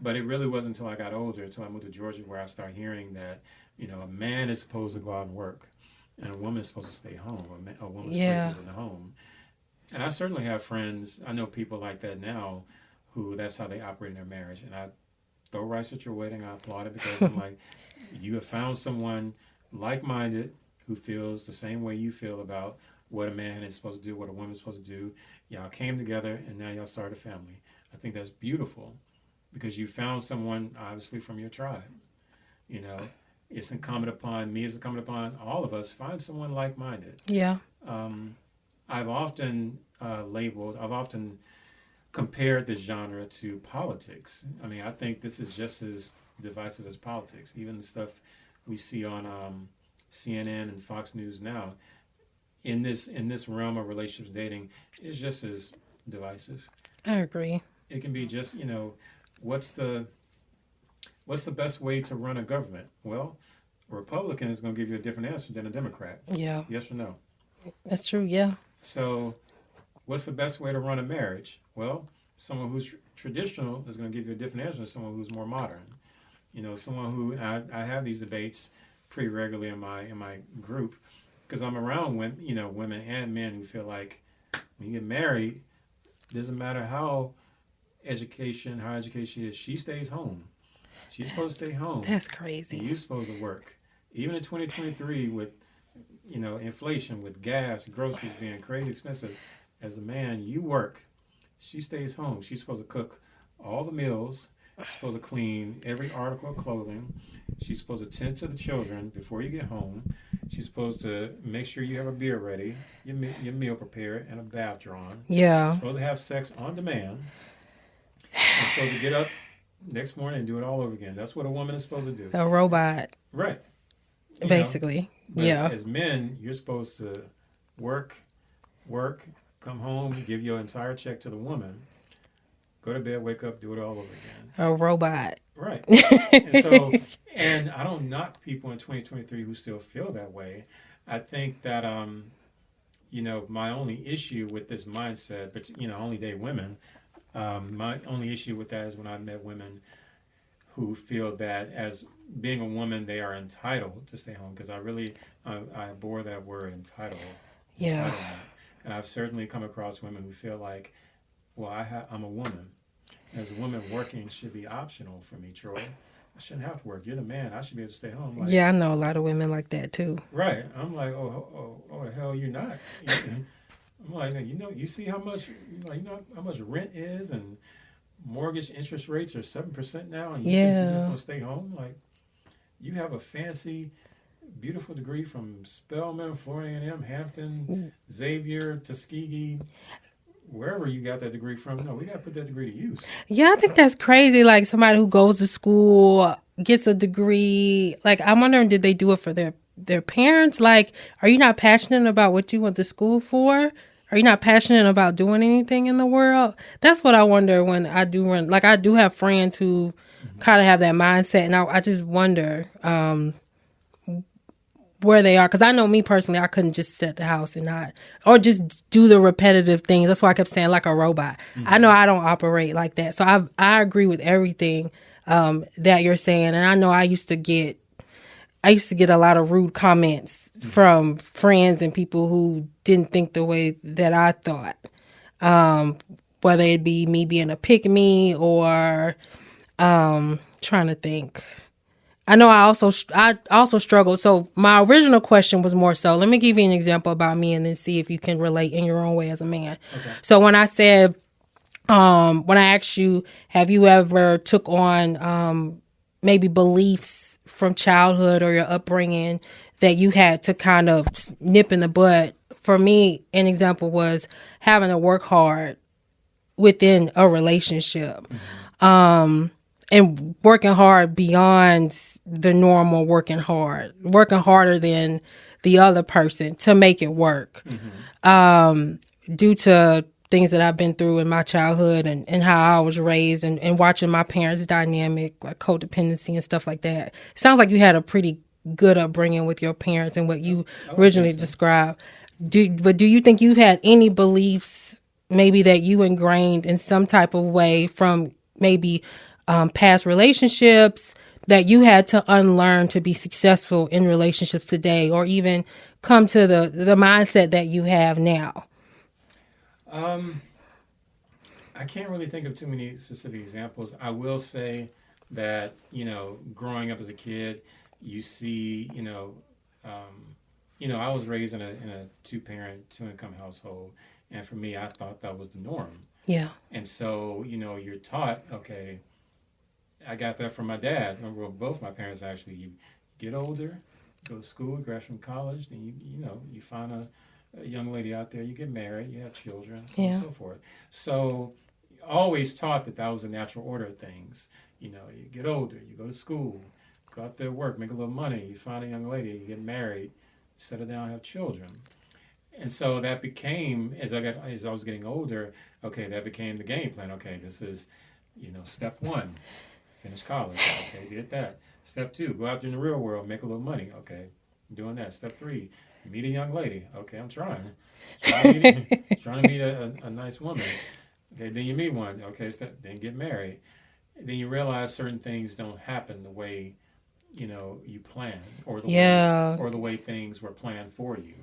A: But it really wasn't until I got older, until I moved to Georgia, where I started hearing that, a man is supposed to go out and work, and a woman is supposed to stay home. A woman's place is in the home. And I certainly have friends. I know people like that now, who that's how they operate in their marriage. And I throw rice at your wedding. I applaud it because I'm like, you have found someone like-minded who feels the same way you feel about what a man is supposed to do, what a woman is supposed to do. Y'all came together, and now y'all started a family. I think that's beautiful because you found someone, obviously, from your tribe. It's incumbent upon me, it's incumbent upon all of us, find someone like-minded.
B: Yeah.
A: I've often compared this genre to politics. I mean, I think this is just as divisive as politics. Even the stuff we see on CNN and Fox News now, in this realm of relationships dating, is just as divisive.
B: I agree.
A: It can be just, what's the best way to run a government? Well, a Republican is going to give you a different answer than a Democrat.
B: Yeah.
A: Yes or no?
B: That's true, yeah.
A: So what's the best way to run a marriage? Well, someone who's traditional is going to give you a different answer than someone who's more modern. Someone who, I have these debates pretty regularly in my group because I'm around women and men who feel like when you get married, it doesn't matter how education is, she stays home. She's supposed to stay home.
B: That's crazy.
A: And you're supposed to work. Even in 2023 with, inflation, with gas, groceries being crazy expensive, as a man, you work. She stays home. She's supposed to cook all the meals. She's supposed to clean every article of clothing. She's supposed to tend to the children before you get home. She's supposed to make sure you have a beer ready, your meal prepared, and a bath drawn.
B: Yeah.
A: She's supposed to have sex on demand. She's supposed to get up next morning and do it all over again. That's what a woman is supposed to do.
B: A robot.
A: Right.
B: Basically. Yeah.
A: As men, you're supposed to work, come home, give your entire check to the woman, go to bed, wake up, do it all over again.
B: A robot.
A: Right. And I don't knock people in 2023 who still feel that way. I think that, my only issue with this mindset, but, I only date women. My only issue with that is when I met women who feel that as being a woman, they are entitled to stay home. Because I abhor that word entitled.
B: Yeah.
A: And I've certainly come across women who feel like, well, I'm a woman. As a woman, working should be optional for me, Troy. I shouldn't have to work. You're the man. I should be able to stay home. Like,
B: yeah, I know a lot of women like that too.
A: Right. I'm like, oh, the hell you're not. I'm like, you see how much, how much rent is and mortgage interest rates are 7% now, and you're just gonna stay home? Like, you have a fancy, beautiful degree from Spelman, Florida A&M, Hampton, Xavier, Tuskegee, wherever you got that degree from. No, we got to put that degree to use.
B: Yeah, I think that's crazy. Like somebody who goes to school, gets a degree. Like, I'm wondering, did they do it for their parents? Like, are you not passionate about what you went to school for? Are you not passionate about doing anything in the world? That's what I wonder when I do run. Like, I do have friends who kind of have that mindset, and I just wonder where they are. Because I know me personally, I couldn't just sit at the house and or just do the repetitive things. That's why I kept saying like a robot. Mm-hmm. I know I don't operate like that. So I agree with everything that you're saying. And I know I used to get a lot of rude comments from friends and people who didn't think the way that I thought. Whether it be me being a pick-me or trying to think. I know I also struggled. So my original question was more so, let me give you an example about me and then see if you can relate in your own way as a man. Okay. So when I said, when I asked you, have you ever took on maybe beliefs from childhood or your upbringing that you had to kind of nip in the bud? For me, an example was having to work hard within a relationship. Mm-hmm. And working hard beyond the normal working harder than the other person to make it work. Mm-hmm. Due to things that I've been through in my childhood and how I was raised and watching my parents' dynamic, like codependency and stuff like that. It sounds like you had a pretty good upbringing with your parents and what you originally described. But do you think you've had any beliefs maybe that you ingrained in some type of way from maybe past relationships that you had to unlearn to be successful in relationships today, or even come to the mindset that you have now?
A: I can't really think of too many specific examples. I will say that, growing up as a kid, you see, I was raised in a two-parent, two-income household. And for me, I thought that was the norm.
B: Yeah.
A: And so, you're taught, okay, I got that from my dad. Well, both my parents actually. You get older, go to school, graduate from college, then you find a young lady out there, you get married, you have children, so on and so forth. So always taught that was a natural order of things. You get older, you go to school, go out there, work, make a little money, you find a young lady, you get married, settle down, have children. And so that became, as I was getting older, okay, that became the game plan. Okay, this is, step one. Finish college. Okay, did that. Step two, go out there in the real world, make a little money. Okay, I'm doing that. Step three, meet a young lady. Okay, I'm trying to meet a nice woman. Okay, then you meet one. Okay, then get married. Then you realize certain things don't happen the way, you plan, or the way things were planned for you.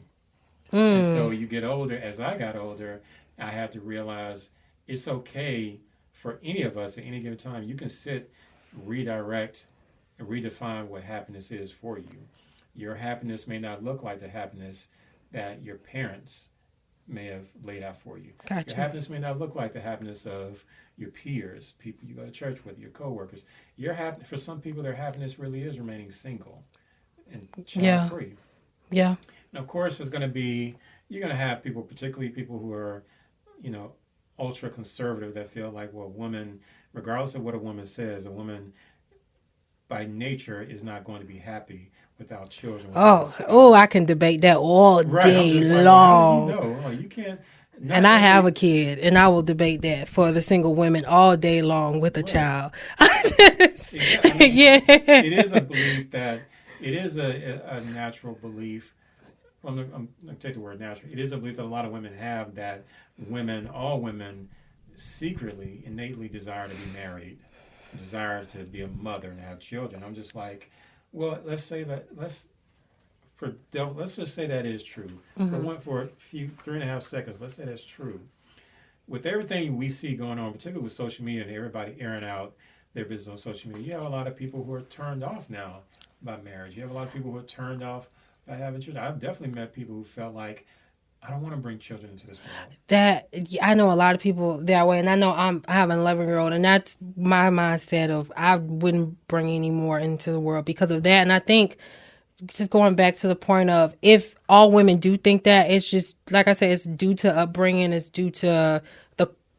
A: And so you get older. As I got older, I had to realize it's okay for any of us at any given time. You can redirect and redefine what happiness is for you. Your happiness may not look like the happiness that your parents may have laid out for you.
B: Gotcha.
A: Your happiness may not look like the happiness of your peers, people you go to church with, your coworkers. For some people, their happiness really is remaining single and child-free.
B: Yeah.
A: And of course, you're going to have people, particularly people who are, ultra conservative, that feel like, well, woman, regardless of what a woman says, a woman by nature is not going to be happy without children.
B: I can debate that all day long.
A: You can't.
B: And I have a kid, and I will debate that for the single women all day long with a child.
A: It is a belief that it is a natural belief. I'm going to take the word natural. It is a belief that a lot of women have, that all women secretly, innately desire to be married, desire to be a mother and have children. I'm just like, well, let's just say that is true. For a few 3.5 seconds, let's say that's true. With everything we see going on, particularly with social media and everybody airing out their business on social media, you have a lot of people who are turned off now by marriage. You have a lot of people who are turned off by having children. I've definitely met people who felt like, I don't want to bring children into this world.
B: I know a lot of people that way, and I know I have an 11-year-old, and that's my mindset of I wouldn't bring any more into the world because of that. And I think, just going back to the point of, if all women do think that, it's just, like I said, it's due to upbringing, it's due to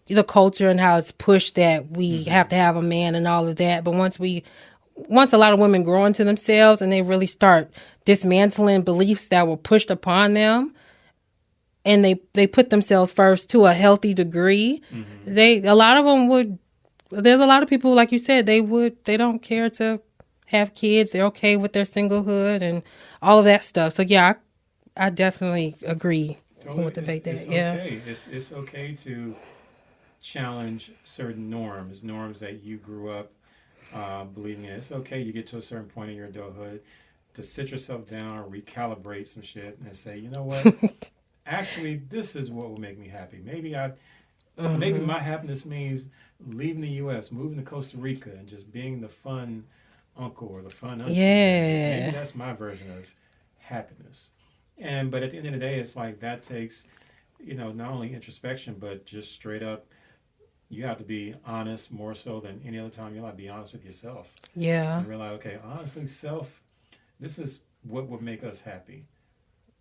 B: the culture and how it's pushed that we have to have a man and all of that. But once a lot of women grow into themselves and they really start dismantling beliefs that were pushed upon them, and they put themselves first to a healthy degree, there's a lot of people, like you said, they don't care to have kids. They're okay with their singlehood and all of that stuff. So yeah, I definitely agree with the debate that.
A: Okay. It's okay to challenge certain norms that you grew up believing in. It's okay, you get to a certain point in your adulthood, to sit yourself down, recalibrate some shit, and say, you know what? Actually, this is what will make me happy. Maybe my happiness means leaving the U.S., moving to Costa Rica, and just being the fun uncle or the fun auntie.
B: Yeah.
A: Maybe that's my version of happiness. But at the end of the day, it's like that takes, not only introspection, but just straight up, you have to be honest more so than any other time in your life. Be honest with yourself.
B: Yeah.
A: And realize, okay, honestly, this is what would make us happy.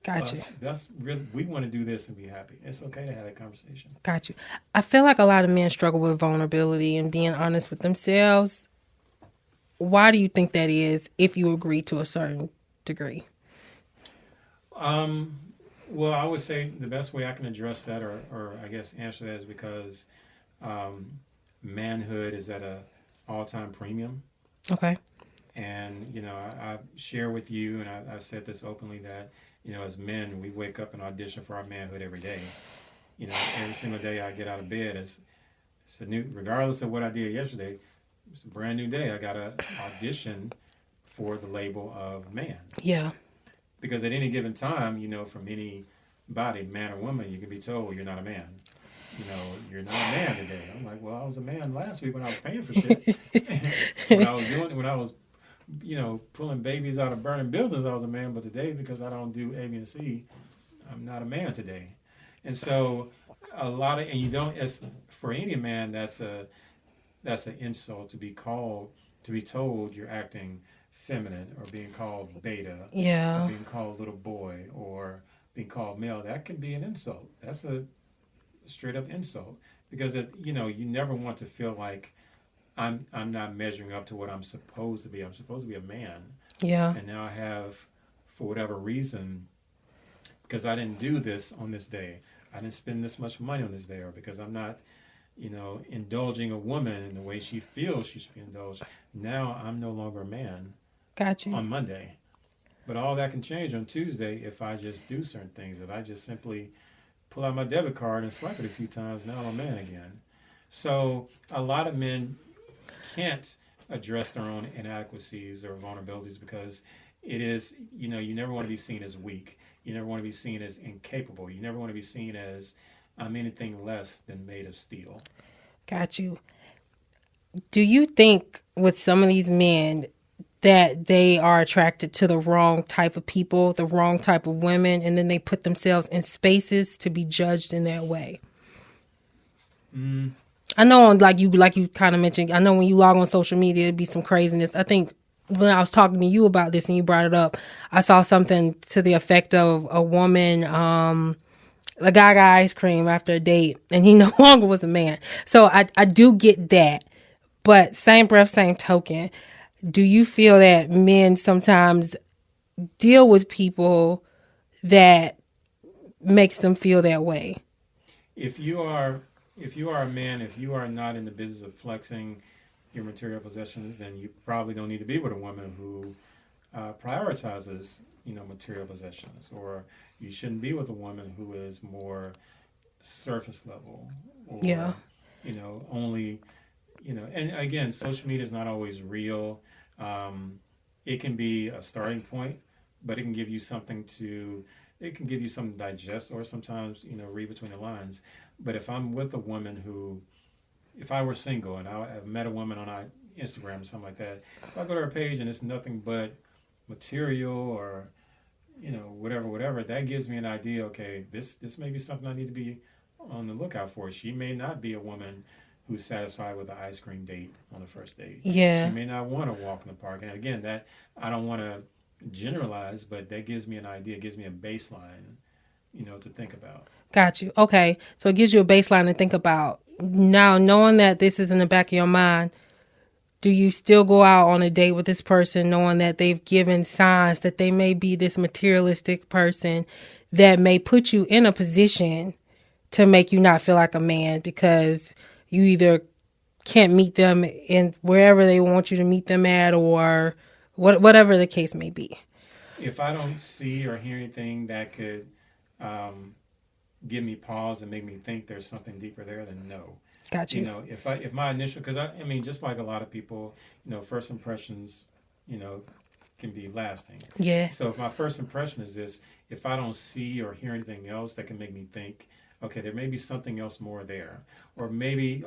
B: Gotcha.
A: That's really, we want to do this and be happy. It's okay to have that conversation.
B: Gotcha. I feel like a lot of men struggle with vulnerability and being honest with themselves. Why do you think that is, if you agree to a certain degree?
A: Well, I would say the best way I can address that, or I guess answer that, is because manhood is at a all-time premium.
B: Okay.
A: And I share with you, and I've said this openly, that as men, we wake up and audition for our manhood every day. Every single day I get out of bed, it's a new, regardless of what I did yesterday, it's a brand new day. I got to audition for the label of man.
B: Yeah.
A: Because at any given time, from any body, man or woman, you can be told, well, you're not a man. You're not a man today. I'm like, well, I was a man last week when I was paying for shit. when I was pulling babies out of burning buildings, I was a man. But today, because I don't do A, B, and C, I'm not a man today. And so and you don't, as for any man, that's an insult to be told you're acting feminine, or being called beta,
B: Yeah.
A: or being called little boy, or being called male. That can be an insult. That's a straight up insult, because you never want to feel like I'm not measuring up to what I'm supposed to be. I'm supposed to be a man.
B: Yeah.
A: And now I have, for whatever reason, because I didn't do this on this day, I didn't spend this much money on this day, or because I'm not, indulging a woman in the way she feels she should be indulged. Now I'm no longer a man.
B: Got you.
A: On Monday. But all that can change on Tuesday if I just do certain things. If I just simply pull out my debit card and swipe it a few times, now I'm a man again. So a lot of men can't address their own inadequacies or vulnerabilities, because it is, you never want to be seen as weak. You never want to be seen as incapable. You never want to be seen as I'm anything less than made of steel.
B: Got you. Do you think with some of these men that they are attracted to the wrong type of people, the wrong type of women, and then they put themselves in spaces to be judged in that way? I know, like you kind of mentioned, I know when you log on social media, it'd be some craziness. I think when I was talking to you about this and you brought it up, I saw something to the effect of a woman, a guy got ice cream after a date and he no longer was a man. So I do get that. But same breath, same token, do you feel that men sometimes deal with people that makes them feel that way?
A: If you are a man, if you are not in the business of flexing your material possessions, then you probably don't need to be with a woman who prioritizes, material possessions, or you shouldn't be with a woman who is more surface level, or
B: Yeah.
A: only, and again, social media is not always real. It can be a starting point, but it can give you something to digest, or sometimes, read between the lines. But if I'm with a woman if I were single and I have met a woman on Instagram or something like that, if I go to her page and it's nothing but material, or, whatever, that gives me an idea, okay, this may be something I need to be on the lookout for. She may not be a woman who's satisfied with an ice cream date on the first date.
B: Yeah.
A: She may not want to walk in the park. And again, that I don't want to generalize, but that gives me an idea, gives me a baseline, to think about.
B: Got you. Okay. So it gives you a baseline to think about. Now, knowing that this is in the back of your mind, do you still go out on a date with this person knowing that they've given signs that they may be this materialistic person that may put you in a position to make you not feel like a man, because you either can't meet them in wherever they want you to meet them at, or whatever the case may be?
A: If I don't see or hear anything that could give me pause and make me think there's something deeper there, then no.
B: Got you.
A: If my initial, because I mean, just like a lot of people, first impressions, can be lasting.
B: Yeah.
A: So if my first impression is this, if I don't see or hear anything else that can make me think, okay, there may be something else more there, or maybe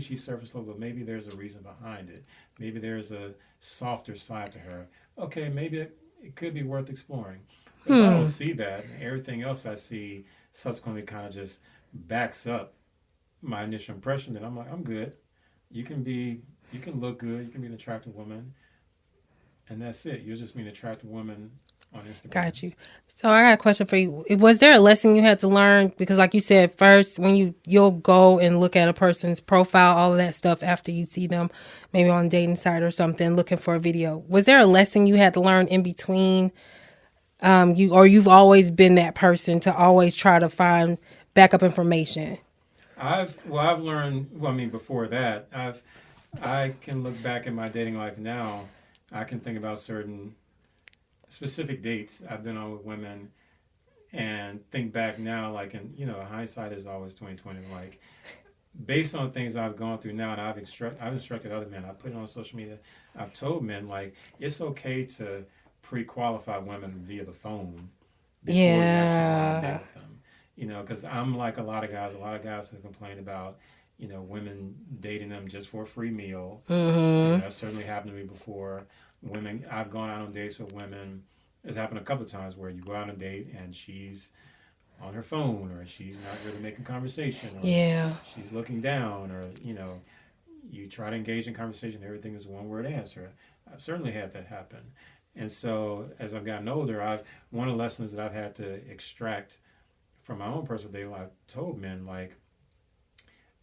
A: she's surface level, but maybe there's a reason behind it. Maybe there's a softer side to her. Okay, maybe it could be worth exploring. If I don't see that, everything else I see subsequently kind of just backs up my initial impression, then I'm like, I'm good. You can look good, you can be an attractive woman, and that's it. You'll just be an attractive woman on Instagram.
B: Got you. So I got a question for you. Was there a lesson you had to learn? Because like you said, first, when you'll go and look at a person's profile, all of that stuff after you see them, maybe on a dating site or something, looking for a video. Was there a lesson you had to learn in between you've always been that person to always try to find backup information?
A: I've learned. Well, I mean, before that, I can look back at my dating life now. I can think about certain specific dates I've been on with women, and think back now, like, in hindsight is always 2020. Like, based on things I've gone through now, and I've instructed other men. I put it on social media. I've told men, like, it's okay to pre-qualify women via the phone before you actually go on a date
B: Yeah.
A: with them. Because I'm like a lot of guys. A lot of guys have complained about women dating them just for a free meal.
B: Mm-hmm.
A: That certainly happened to me before. I've gone out on dates with women. It's happened a couple of times where you go out on a date and she's on her phone, or she's not really making conversation, or
B: Yeah.
A: she's looking down, or you try to engage in conversation, everything is one word answer. I've certainly had that happen. And so as I've gotten older, one of the lessons that I've had to extract from my own personal dating life, I've told men, like,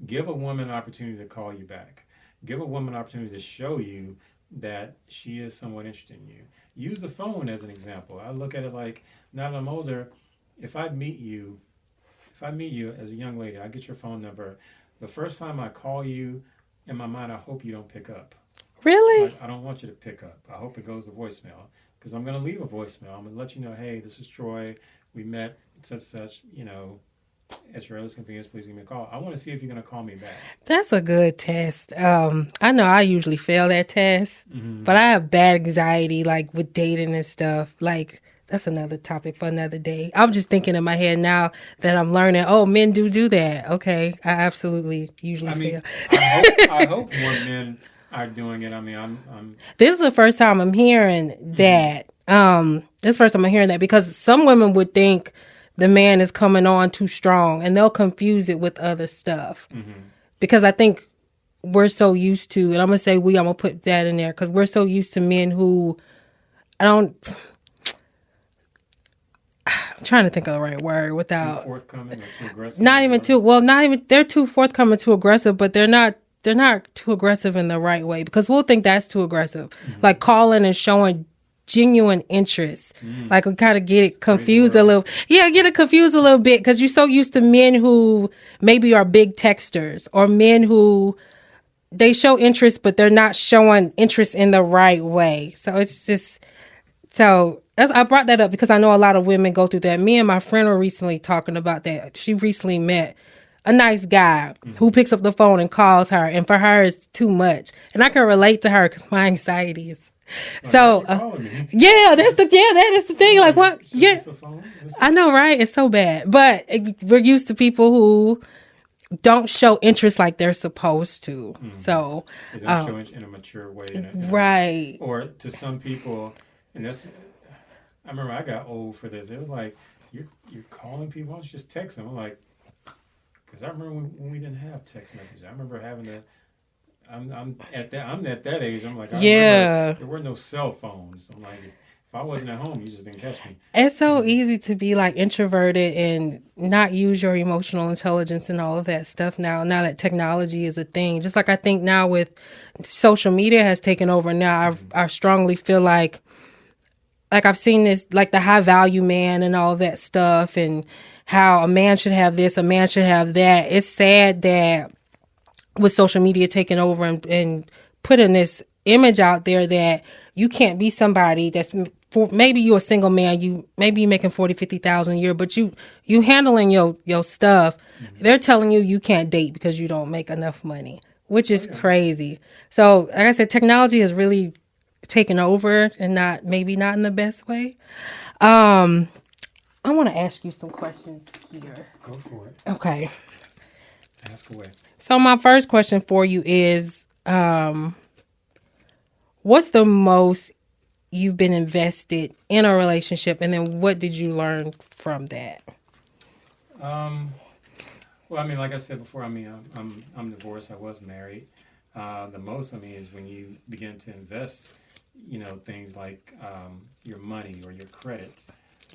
A: give a woman an opportunity to call you back. Give a woman an opportunity to show you that she is somewhat interested in you. Use the phone as an example. I look at it like, now that I'm older, if I meet you as a young lady, I get your phone number. The first time I call you, in my mind, I hope you don't pick up.
B: Really?
A: Like, I don't want you to pick up. I hope it goes to voicemail, because I'm going to leave a voicemail. I'm going to let you know, hey, this is Troy. We met such, at your earliest convenience, please give me a call. I want to see if you're going to call me back.
B: That's a good test. I know I usually fail that test,
A: Mm-hmm.
B: but I have bad anxiety, like with dating and stuff. Like, that's another topic for another day. I'm just thinking in my head now that I'm learning, oh, men do that. Okay. I absolutely usually fail.
A: I hope more men are doing it. I mean, I'm
B: This is the first time I'm hearing that. This is the first time I'm hearing that, because some women would think the man is coming on too strong and they'll confuse it with other stuff. Because I think we're so used to, and I'm going to say I'm going to put that in there, because we're so used to men who, I'm trying to think of the right word
A: too
B: without,
A: forthcoming or too aggressive.
B: they're too forthcoming, too aggressive, but they're not too aggressive in the right way, because we'll think that's too aggressive. Like calling and showing genuine interest. Like, we kind of get it confused a little. Yeah, get it confused a little bit, because you're so used to men who maybe are big texters, or men who they show interest, but they're not showing interest in the right way. So it's just, I brought that up because I know a lot of women go through that. Me and my friend were recently talking about that. She recently met a nice guy who picks up the phone and calls her, and for her it's too much. And I can relate to her because my anxiety is. So yeah, that is the thing. Like, what? Yeah, I know, right? It's so bad, but we're used to people who don't show interest like they're supposed to. So
A: they don't show it in a mature way,
B: right?
A: Or to some people, and that's. I remember I got old for this. It was like, you're calling people, why don't you just text them? I'm like, because I remember when we didn't have text messages. I remember having to. I'm at that age. I'm like, I remember there were no cell phones. I'm like, if I wasn't at home, you just didn't catch me.
B: It's so easy to be like introverted and not use your emotional intelligence and all of that stuff now that technology is a thing. Just like I think now with social media has taken over now, I strongly feel like I've seen this, like the high value man and all of that stuff, and how a man should have this, a man should have that. It's sad that with social media taking over and putting this image out there that you can't be somebody that's, maybe you're a single man, maybe you're making 40, 50,000 a year, but you handling your stuff. They're telling you can't date because you don't make enough money, which is crazy. So like I said, technology has really taken over, and maybe not in the best way. I want to ask you some questions here.
A: Go for it.
B: Okay.
A: Ask away.
B: So my first question for you is, what's the most you've been invested in a relationship, and then what did you learn from that?
A: Well, I mean, like I said before, I mean, I'm divorced. I was married. The most, I mean, is when you begin to invest, things like your money or your credit,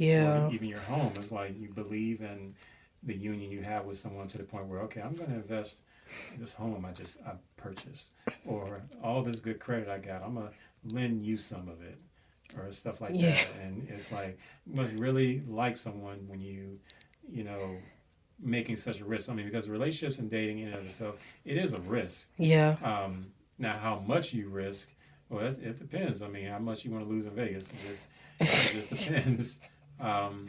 A: or even your home. It's like you believe in the union you have with someone to the point where, okay, I'm going to invest in this home I purchased, or all this good credit I got. I'm going to lend you some of it. or stuff like
B: Yeah.
A: that. And it's like you must really like someone when you know, making such a risk. I mean, because relationships and dating in and of itself, it is a risk.
B: Yeah.
A: Now, how much you risk, well, it depends. I mean, how much you want to lose in Vegas, it just depends. Um,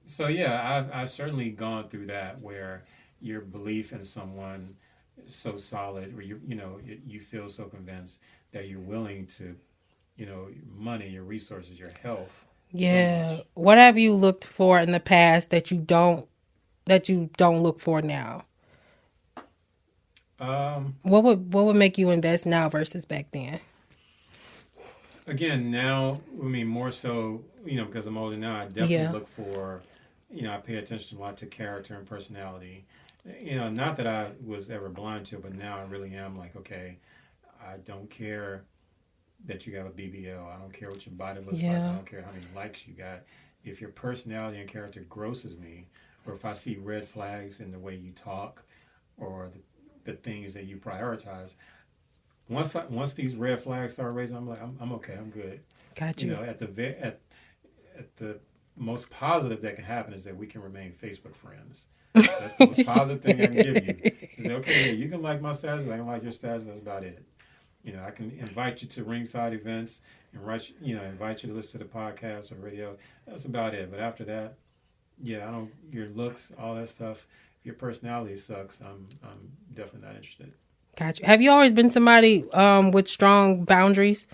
A: so yeah, I've certainly gone through that where your belief in someone is so solid, or you feel so convinced that you're willing to, money, your resources, your health, so
B: Yeah.
A: much.
B: What have you looked for in the past that you don't look for now?
A: Um,
B: What would make you invest now versus back then?
A: Again, now, I mean, more so, because I'm older now, I definitely
B: Yeah.
A: look for, I pay attention a lot to character and personality. Not that I was ever blind to it, but now I really am like, okay, I don't care that you have a BBL. I don't care what your body looks like. I
B: Yeah.
A: don't care how many likes you got. If your personality and character grosses me, or if I see red flags in the way you talk, or the things that you prioritize, once these red flags start raising, I'm like, I'm okay, I'm good.
B: Got you.
A: At the most positive that can happen is that we can remain Facebook friends. That's the most positive thing I can give you. Is that, okay, yeah, you can like my status, I can like your status, that's about it. I can invite you to ringside events and invite you to listen to the podcast or radio. That's about it. But after that, yeah, I don't. Your looks, all that stuff. If your personality sucks, I'm definitely not interested.
B: Got you. Have you always been somebody with strong boundaries?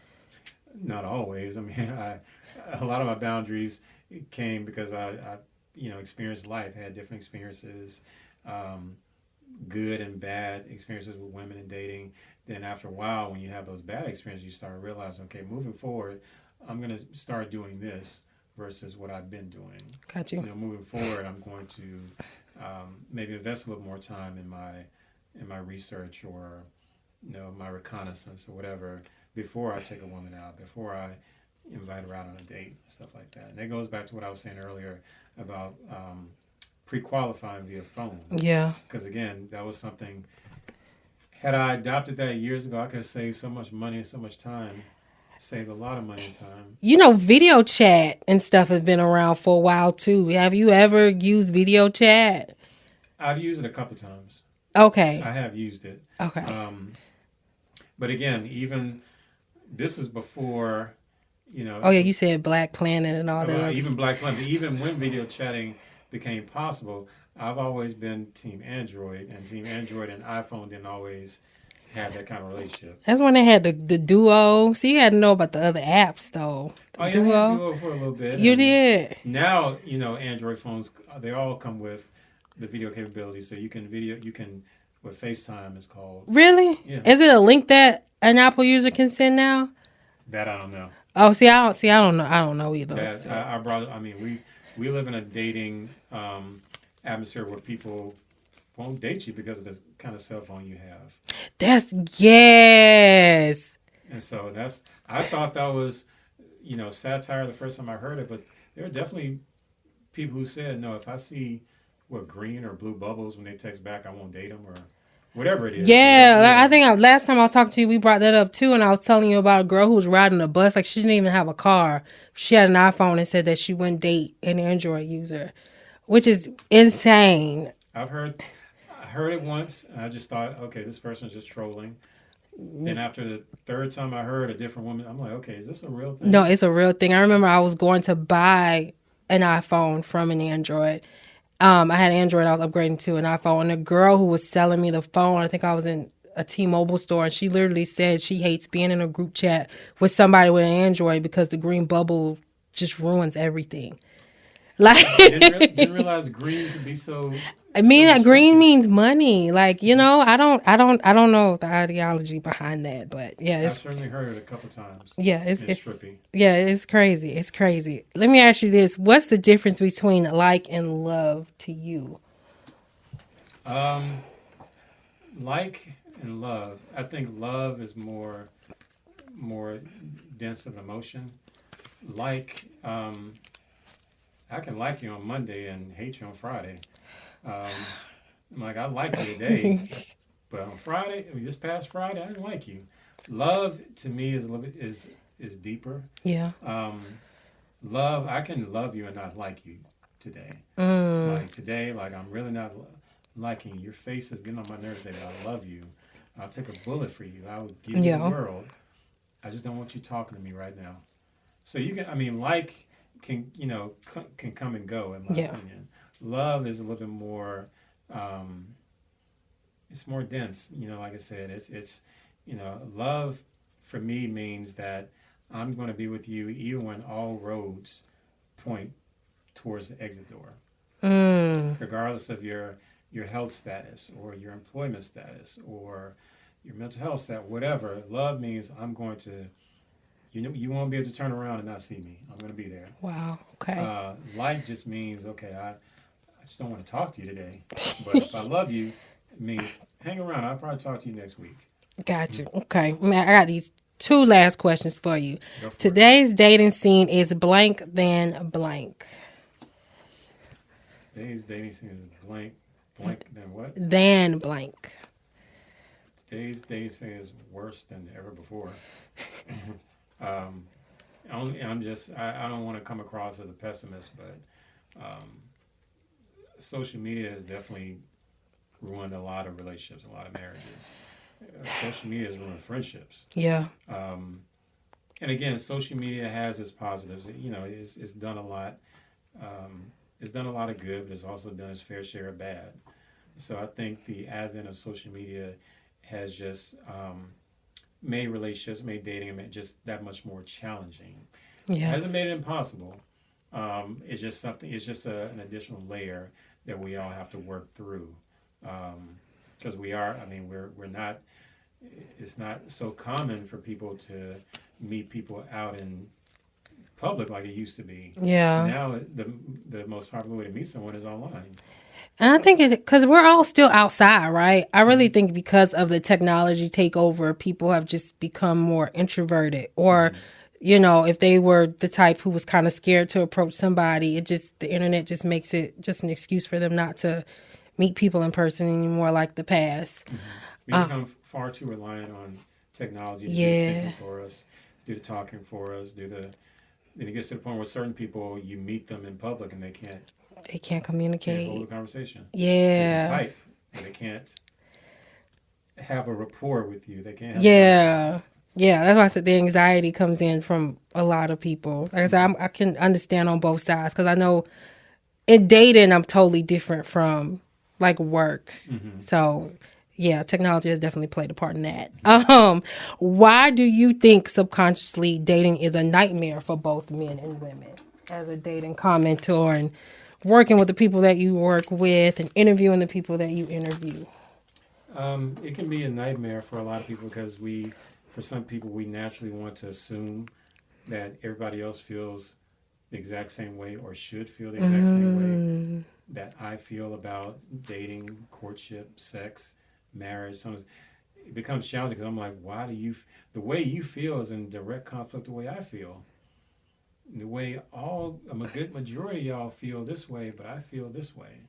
A: Not always. I mean, a lot of my boundaries came because I experienced life, had different experiences, um, good and bad experiences with women and dating. Then after a while, when you have those bad experiences, you start realizing, okay, moving forward, I'm going to start doing this versus what I've been doing.
B: Got you.
A: Moving forward, I'm going to maybe invest a little more time in my research, or my reconnaissance or whatever, before I take a woman out, before I invite her out on a date, stuff like that. And that goes back to what I was saying earlier about pre-qualifying via phone.
B: Yeah.
A: Because again, that was something. Had I adopted that years ago, I could have saved so much money and so much time. Saved a lot of money and time.
B: Video chat and stuff has been around for a while too. Have you ever used video chat?
A: I've used it a couple times.
B: Okay.
A: I have used it.
B: Okay.
A: But again, even this is before,
B: Oh yeah, you said Black Planet and all that other
A: even
B: stuff.
A: Black Planet. Even when video chatting became possible, I've always been Team Android, and Team Android and iPhone didn't always have that kind of relationship.
B: That's when they had the Duo. So you had to know about the other apps though. The
A: Oh yeah, I had
B: Duo.
A: Duo for a little bit,
B: You
A: and
B: did.
A: now Android phones, they all come with the video capability, so you can with FaceTime is called.
B: Really?
A: Yeah,
B: Is it a link that an Apple user can send now?
A: that I don't know.
B: Oh, I don't know. I don't know either.
A: That
B: So.
A: I brought. I mean, we live in a dating atmosphere where people won't date you because of the kind of cell phone you have.
B: That's yes.
A: And so I thought that was, satire the first time I heard it, but there are definitely people who said, no, if I see green or blue bubbles when they text back, I won't date them, or whatever it is.
B: Yeah, like,
A: Yeah.
B: I think last time I was talking to you, we brought that up too, and I was telling you about a girl who was riding a bus. Like she didn't even have a car. She had an iPhone and said that she wouldn't date an Android user, which is insane.
A: I heard it once, and I just thought, okay, this person's just trolling. Then after the third time I heard a different woman, I'm like, okay, is this a real thing?
B: No, it's a real thing. I remember I was going to buy an iPhone from an Android. I had an Android. I was upgrading to an iPhone, and the girl who was selling me the phone, I think I was in a T-Mobile store, and she literally said she hates being in a group chat with somebody with an Android because the green bubble just ruins everything. Like,
A: Didn't realize green could be so.
B: I mean,
A: so
B: green
A: destructive.
B: means money. Like, I don't know the ideology behind that, but yeah,
A: I've
B: it's
A: certainly heard it a couple times.
B: yeah,
A: It's trippy.
B: yeah, it's crazy. It's crazy. Let me ask you this: what's the difference between like and love to you?
A: Um, like and love. I think love is more dense of emotion. Like, I can like you on Monday and hate you on Friday. Um, I'm like, I like you today, but on Friday, this past Friday, I didn't like you. Love to me is a little bit is is deeper.
B: Yeah.
A: Love, I can love you and not like you today. Like today, like I'm really not liking you. Your face is getting on my nerves today, but I love you. I'll take a bullet for you. I would give you the
B: Yeah.
A: world. I just don't want you talking to me right now. So you can, I mean, like can can come and go in my
B: Yeah.
A: opinion. Love is a little bit more. Um, it's more dense. Like I said, it's love for me means that I'm going to be with you even when all roads point towards the exit door, regardless of your health status or your employment status or your mental health status, whatever. Love means I'm going to, you won't be able to turn around and not see me. I'm going to be there.
B: Wow. Okay.
A: Like just means, okay, I just don't want to talk to you today. But if I love you, it means hang around. I'll probably talk to you next week.
B: Got you. Okay. Man, I got these two last questions for you.
A: Go for it.
B: Today's dating scene is blank than blank.
A: Today's dating scene is blank than what?
B: Than blank.
A: Today's dating scene is worse than ever before. um, I don't want to come across as a pessimist, but social media has definitely ruined a lot of relationships, a lot of marriages. Social media has ruined friendships.
B: Yeah.
A: And again, social media has its positives. It's done a lot. It's done a lot of good, but it's also done its fair share of bad. So I think the advent of social media has just made relationships, made dating, just that much more challenging. It
B: Yeah.
A: hasn't made it impossible. It's just something. It's just an additional layer that we all have to work through. Because we are. I mean, we're not. It's not so common for people to meet people out in public like it used to be.
B: Yeah.
A: Now the most popular way to meet someone is online.
B: And I think because we're all still outside, right? I really think because of the technology takeover, people have just become more introverted. Or, if they were the type who was kind of scared to approach somebody, the internet just makes it just an excuse for them not to meet people in person anymore like the past.
A: We become far too reliant on technology to do the thinking for us, do the talking for us, then it gets to the point where certain people, you meet them in public and they can't
B: communicate.
A: hold a conversation.
B: Yeah.
A: They can type, and they can't have a rapport with you. They can't have
B: Yeah. Yeah, that's why I said the anxiety comes in from a lot of people. Like I said, I can understand on both sides because I know in dating, I'm totally different from like work. So yeah, technology has definitely played a part in that. Why do you think subconsciously dating is a nightmare for both men and women? As a dating commentator and working with the people that you work with and interviewing the people that you interview.
A: It can be a nightmare for a lot of people because for some people, we naturally want to assume that everybody else feels the exact same way or should feel the exact same way that I feel about dating, courtship, sex, marriage. It becomes challenging because I'm like, the way you feel is in direct conflict with the way I feel. The way a good majority of y'all feel this way, but I feel this way.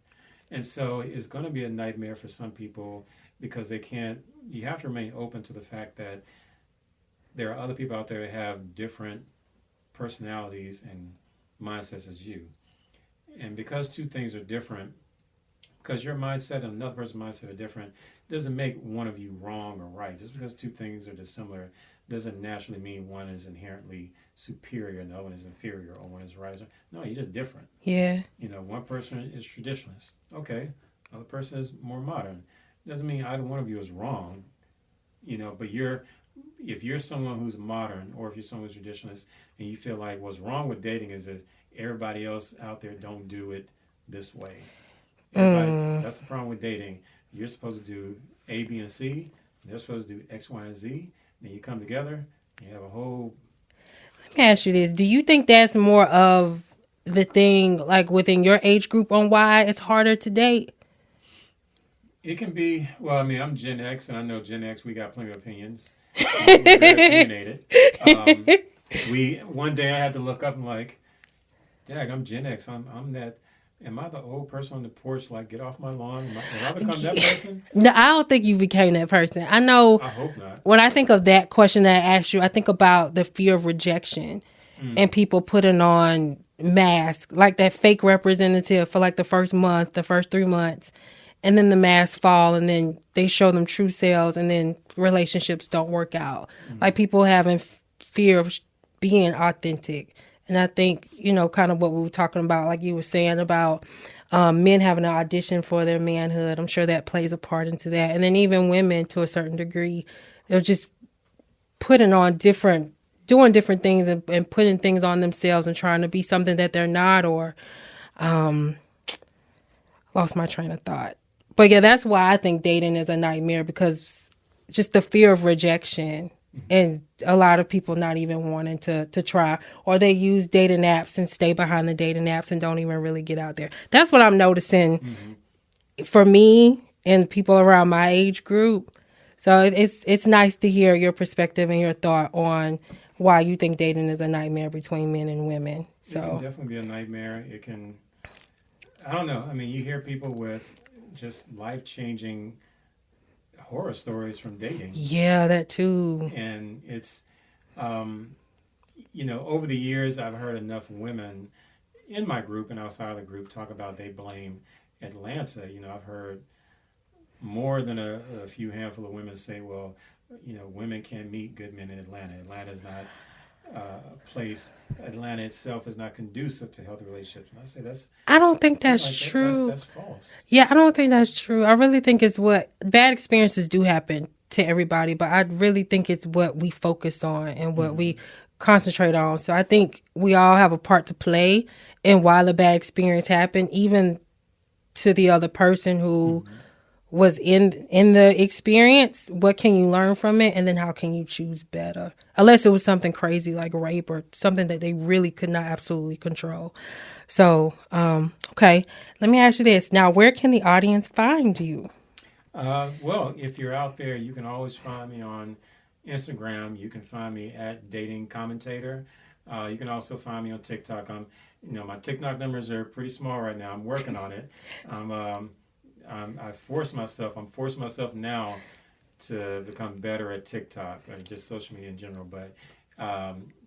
A: And so it's going to be a nightmare for some people because you have to remain open to the fact that there are other people out there that have different personalities and mindsets as you. And because two things are different, because your mindset and another person's mindset are different, doesn't make one of you wrong or right. Just because two things are dissimilar doesn't naturally mean one is inherently superior and the other one is inferior or one is right. No, you're just different.
B: Yeah.
A: One person is traditionalist. Okay. Other person is more modern. Doesn't mean either one of you is wrong. But if you're someone who's modern or if you're someone who's traditionalist and you feel like what's wrong with dating is that everybody else out there don't do it this way. That's the problem with dating. You're supposed to do A, B, and C. They're supposed to do X, Y, and Z. Then you come together, you have a whole...
B: Let me ask you this. Do you think that's more of the thing, like within your age group on why it's harder to date?
A: It can be... Well, I mean, I'm Gen X, and I know Gen X, we got plenty of opinions. We're very opinionated. One day I had to look up and like, Dag, I'm Gen X. I'm that am I the old person on the porch? Like, get off my lawn? Have I become that person?
B: No, I don't think you became that person. I know
A: I hope not.
B: when I think of that question that I asked you, I think about the fear of rejection and people putting on masks, like that fake representative for like the first month, the first 3 months, and then the masks fall and then they show them true selves and then relationships don't work out. Like people having fear of being authentic. And I think, kind of what we were talking about, like you were saying about men having an audition for their manhood. I'm sure that plays a part into that. And then even women to a certain degree, they're just doing different things and putting things on themselves and trying to be something that they're not, or lost my train of thought. But yeah, that's why I think dating is a nightmare, because just the fear of rejection and a lot of people not even wanting to try, or they use dating apps and stay behind the dating apps and don't even really get out there. That's what I'm noticing for me and people around my age group. So it's nice to hear your perspective and your thought on why you think dating is a nightmare between men and women. So
A: it can definitely be a nightmare. It can, I don't know. I mean, you hear people with just life-changing horror stories from dating.
B: Yeah, that too.
A: And it's, over the years, I've heard enough women in my group and outside of the group talk about they blame Atlanta. I've heard more than a few handful of women say, well, women can't meet good men in Atlanta. Atlanta is not a place. Atlanta itself is not conducive to healthy relationships. And I say
B: I don't think that's true.
A: That's false.
B: Yeah, I don't think that's true. I really think it's what bad experiences do happen to everybody, but I really think it's what we focus on and what we concentrate on. So I think we all have a part to play in why the bad experience happened, even to the other person who was in the experience. What can you learn from it, and then how can you choose better? Unless it was something crazy like rape or something that they really could not absolutely control. So, okay, let me ask you this. Now, where can the audience find you?
A: Well, if you're out there, you can always find me on Instagram. You can find me at Dating Commentator. You can also find me on TikTok. My TikTok numbers are pretty small right now. I'm working on it. I'm forcing myself now to become better at TikTok, or just social media in general. But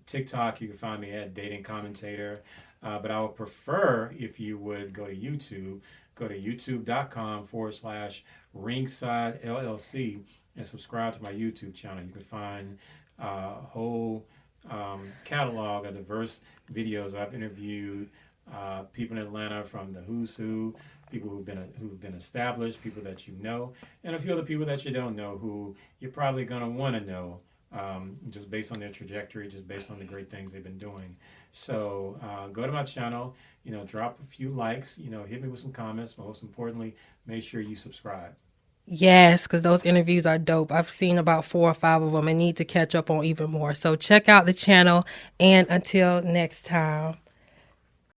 A: TikTok, you can find me at Dating Commentator. But I would prefer if you would go to YouTube, go to youtube.com/ringside LLC and subscribe to my YouTube channel. You can find a whole catalog of diverse videos. I've interviewed people in Atlanta, from the who's who, people who've been established, people that you know, and a few other people that you don't know who you're probably going to want to know, just based on their trajectory, just based on the great things they've been doing. So go to my channel, drop a few likes, hit me with some comments, but most importantly, make sure you subscribe.
B: Yes, because those interviews are dope. I've seen about 4 or 5 of them and need to catch up on even more. So check out the channel, and until next time.